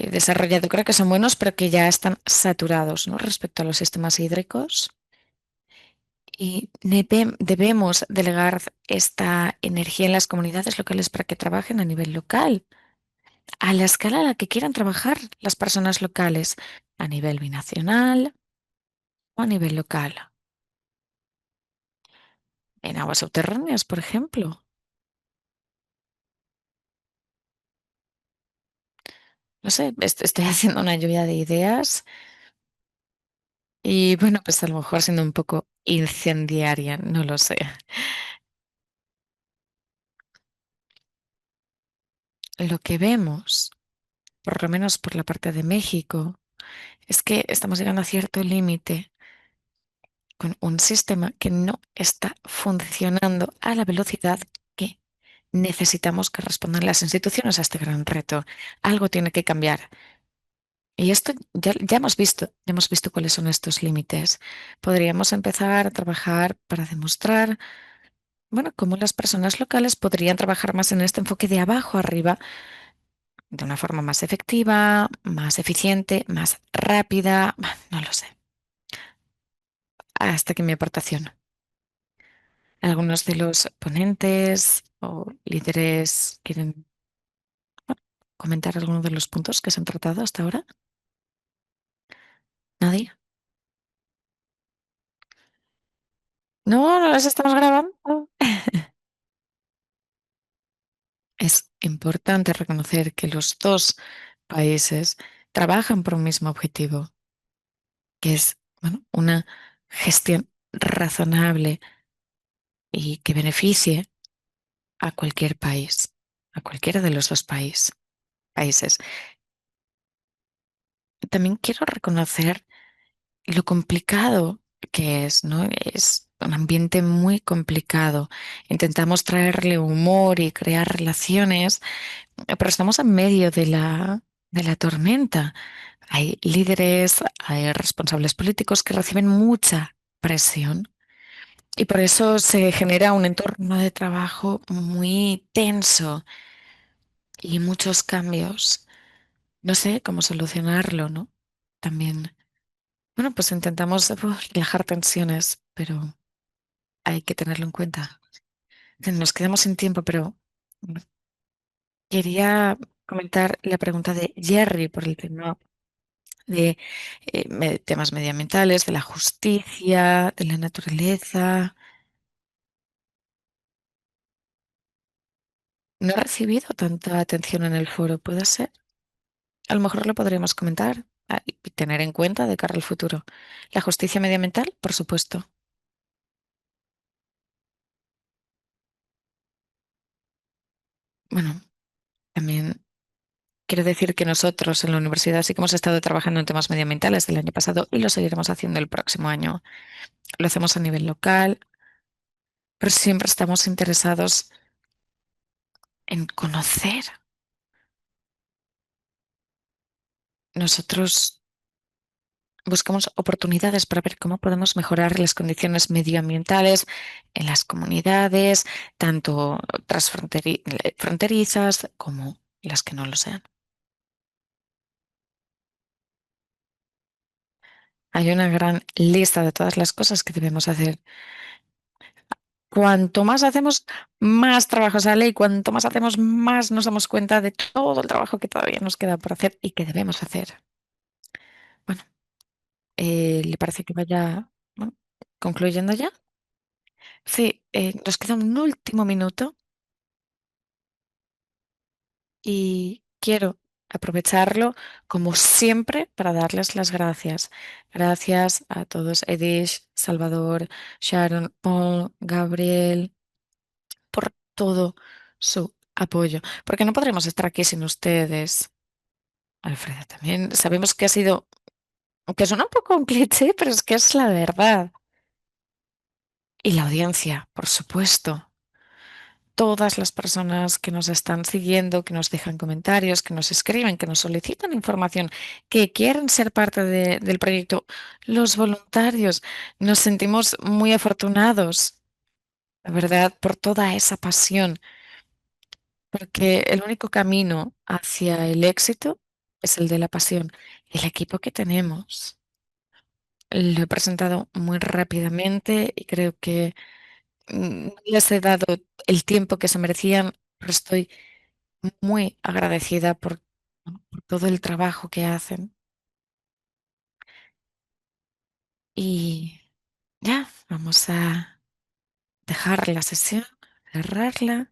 desarrollado. Creo que son buenos, pero que ya están saturados, ¿no? Respecto a los sistemas hídricos. Y debemos delegar esta energía en las comunidades locales para que trabajen a nivel local, a la escala a la que quieran trabajar las personas locales, a nivel binacional o a nivel local, en aguas subterráneas, por ejemplo. No sé, estoy haciendo una lluvia de ideas y, bueno, pues a lo mejor siendo un poco incendiaria, no lo sé. Lo que vemos, por lo menos por la parte de México, es que estamos llegando a cierto límite con un sistema que no está funcionando a la velocidad que necesitamos que respondan las instituciones a este gran reto. Algo tiene que cambiar. Y esto ya hemos visto cuáles son estos límites. Podríamos empezar a trabajar para demostrar, bueno, cómo las personas locales podrían trabajar más en este enfoque de abajo arriba, de una forma más efectiva, más eficiente, más rápida. No lo sé. Hasta que mi aportación. Algunos de los ponentes o líderes quieren comentar algunos de los puntos que se han tratado hasta ahora. ¿Nadie? No, no las estamos grabando. Es importante reconocer que los dos países trabajan por un mismo objetivo, que es, bueno, una gestión razonable y que beneficie a cualquier país, a cualquiera de los dos países. También quiero reconocer lo complicado que es, ¿no? Es un ambiente muy complicado. Intentamos traerle humor y crear relaciones, pero estamos en medio de la tormenta. Hay líderes, hay responsables políticos que reciben mucha presión y por eso se genera un entorno de trabajo muy tenso y muchos cambios. No sé cómo solucionarlo, ¿no? También. Bueno, pues intentamos relajar tensiones, pero hay que tenerlo en cuenta. Nos quedamos sin tiempo, pero bueno, quería comentar la pregunta de Jerry por el tema de temas medioambientales, de la justicia, de la naturaleza. No he recibido tanta atención en el foro, ¿puede ser? A lo mejor lo podríamos comentar y tener en cuenta de cara al futuro. La justicia medioambiental, por supuesto. Bueno, también quiero decir que nosotros en la universidad sí que hemos estado trabajando en temas medioambientales el año pasado y lo seguiremos haciendo el próximo año. Lo hacemos a nivel local, pero siempre estamos interesados en conocer. Nosotros buscamos oportunidades para ver cómo podemos mejorar las condiciones medioambientales en las comunidades, tanto fronterizas como las que no lo sean. Hay una gran lista de todas las cosas que debemos hacer. Cuanto más hacemos, más trabajo sale y cuanto más hacemos, más nos damos cuenta de todo el trabajo que todavía nos queda por hacer y que debemos hacer. Bueno, ¿le parece que vaya, bueno, concluyendo ya? Sí, nos queda un último minuto y quiero aprovecharlo, como siempre, para darles las gracias. Gracias a todos, Edish, Salvador, Sharon, Paul, Gabriel, por todo su apoyo, porque no podremos estar aquí sin ustedes. Alfredo, también sabemos que ha sido, aunque suena un poco un cliché, pero es que es la verdad. Y la audiencia, por supuesto. Todas las personas que nos están siguiendo, que nos dejan comentarios, que nos escriben, que nos solicitan información, que quieren ser parte del proyecto, los voluntarios, nos sentimos muy afortunados, la verdad, por toda esa pasión, porque el único camino hacia el éxito es el de la pasión. El equipo que tenemos lo he presentado muy rápidamente y creo que les he dado el tiempo que se merecían, pero estoy muy agradecida por todo el trabajo que hacen. Y ya, vamos a dejar la sesión, cerrarla,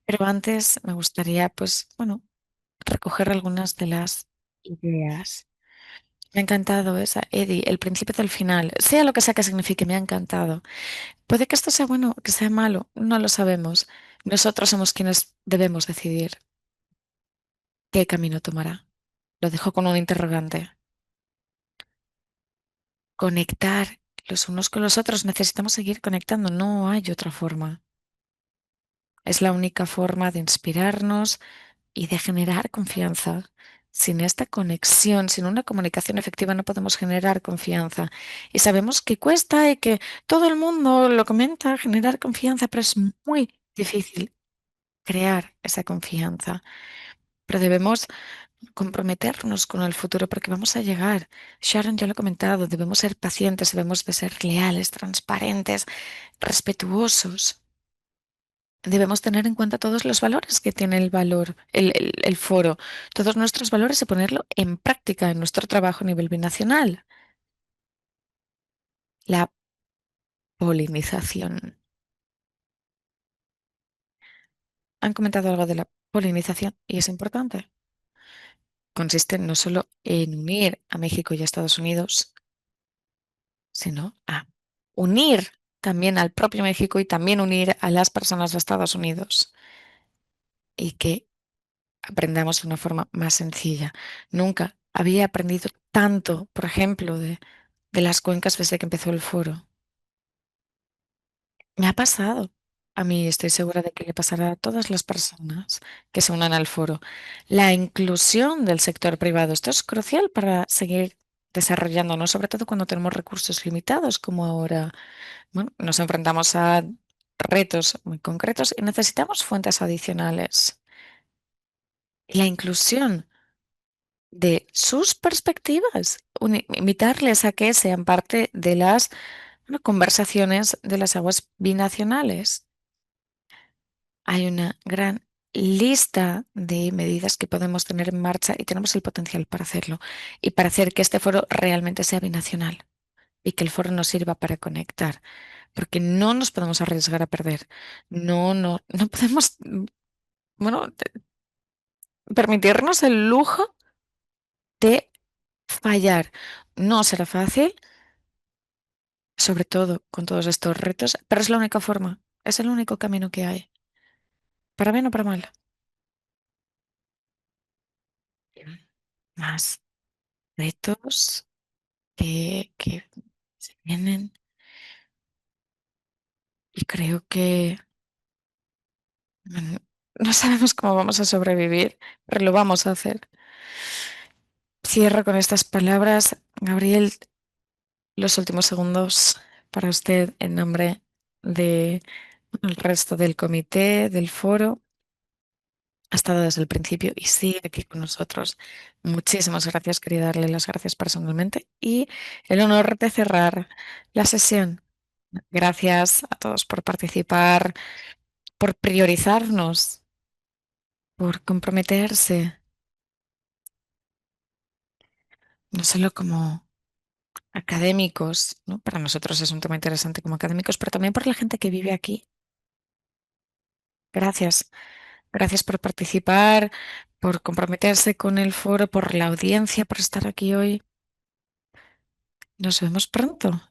pero antes me gustaría, pues, bueno, recoger algunas de las ideas. Me ha encantado esa, Eddie, el principio del final, sea lo que sea que signifique, me ha encantado. Puede que esto sea bueno, que sea malo, no lo sabemos. Nosotros somos quienes debemos decidir qué camino tomará. Lo dejo con un interrogante. Conectar los unos con los otros. Necesitamos seguir conectando. No hay otra forma. Es la única forma de inspirarnos y de generar confianza. Sin esta conexión, sin una comunicación efectiva, no podemos generar confianza. Y sabemos que cuesta y que todo el mundo lo comenta, generar confianza, pero es muy difícil crear esa confianza. Pero debemos comprometernos con el futuro porque vamos a llegar. Sharon ya lo ha comentado, debemos ser pacientes, debemos de ser leales, transparentes, respetuosos. Debemos tener en cuenta todos los valores que tiene el valor, el foro, todos nuestros valores y ponerlo en práctica en nuestro trabajo a nivel binacional. La polinización. Han comentado algo de la polinización y es importante. Consiste no solo en unir a México y a Estados Unidos, sino a unir también al propio México y también unir a las personas de Estados Unidos y que aprendamos de una forma más sencilla. Nunca había aprendido tanto, por ejemplo, de las cuencas desde que empezó el foro. Me ha pasado. A mí estoy segura de que le pasará a todas las personas que se unan al foro. La inclusión del sector privado. Esto es crucial para seguir desarrollándonos, sobre todo cuando tenemos recursos limitados como ahora. Bueno, nos enfrentamos a retos muy concretos y necesitamos fuentes adicionales. La inclusión de sus perspectivas, invitarles a que sean parte de las bueno, conversaciones de las aguas binacionales. Hay una gran lista de medidas que podemos tener en marcha y tenemos el potencial para hacerlo y para hacer que este foro realmente sea binacional y que el foro nos sirva para conectar, porque no nos podemos arriesgar a perder. No podemos, bueno, permitirnos el lujo de fallar. No será fácil, sobre todo con todos estos retos, pero es la única forma, es el único camino que hay, para bien o para mal. Más retos que se vienen y creo que No sabemos cómo vamos a sobrevivir, pero lo vamos a hacer. Cierro con estas palabras. Gabriel, los últimos segundos para usted en nombre de el resto del comité, del foro. Ha estado desde el principio y sigue aquí con nosotros. Muchísimas gracias. Quería darle las gracias personalmente y el honor de cerrar la sesión. Gracias a todos por participar, por priorizarnos, por comprometerse, no solo como académicos, ¿no? Para nosotros es un tema interesante como académicos, pero también por la gente que vive aquí. Gracias. Gracias por participar, por comprometerse con el foro, por la audiencia, por estar aquí hoy. Nos vemos pronto.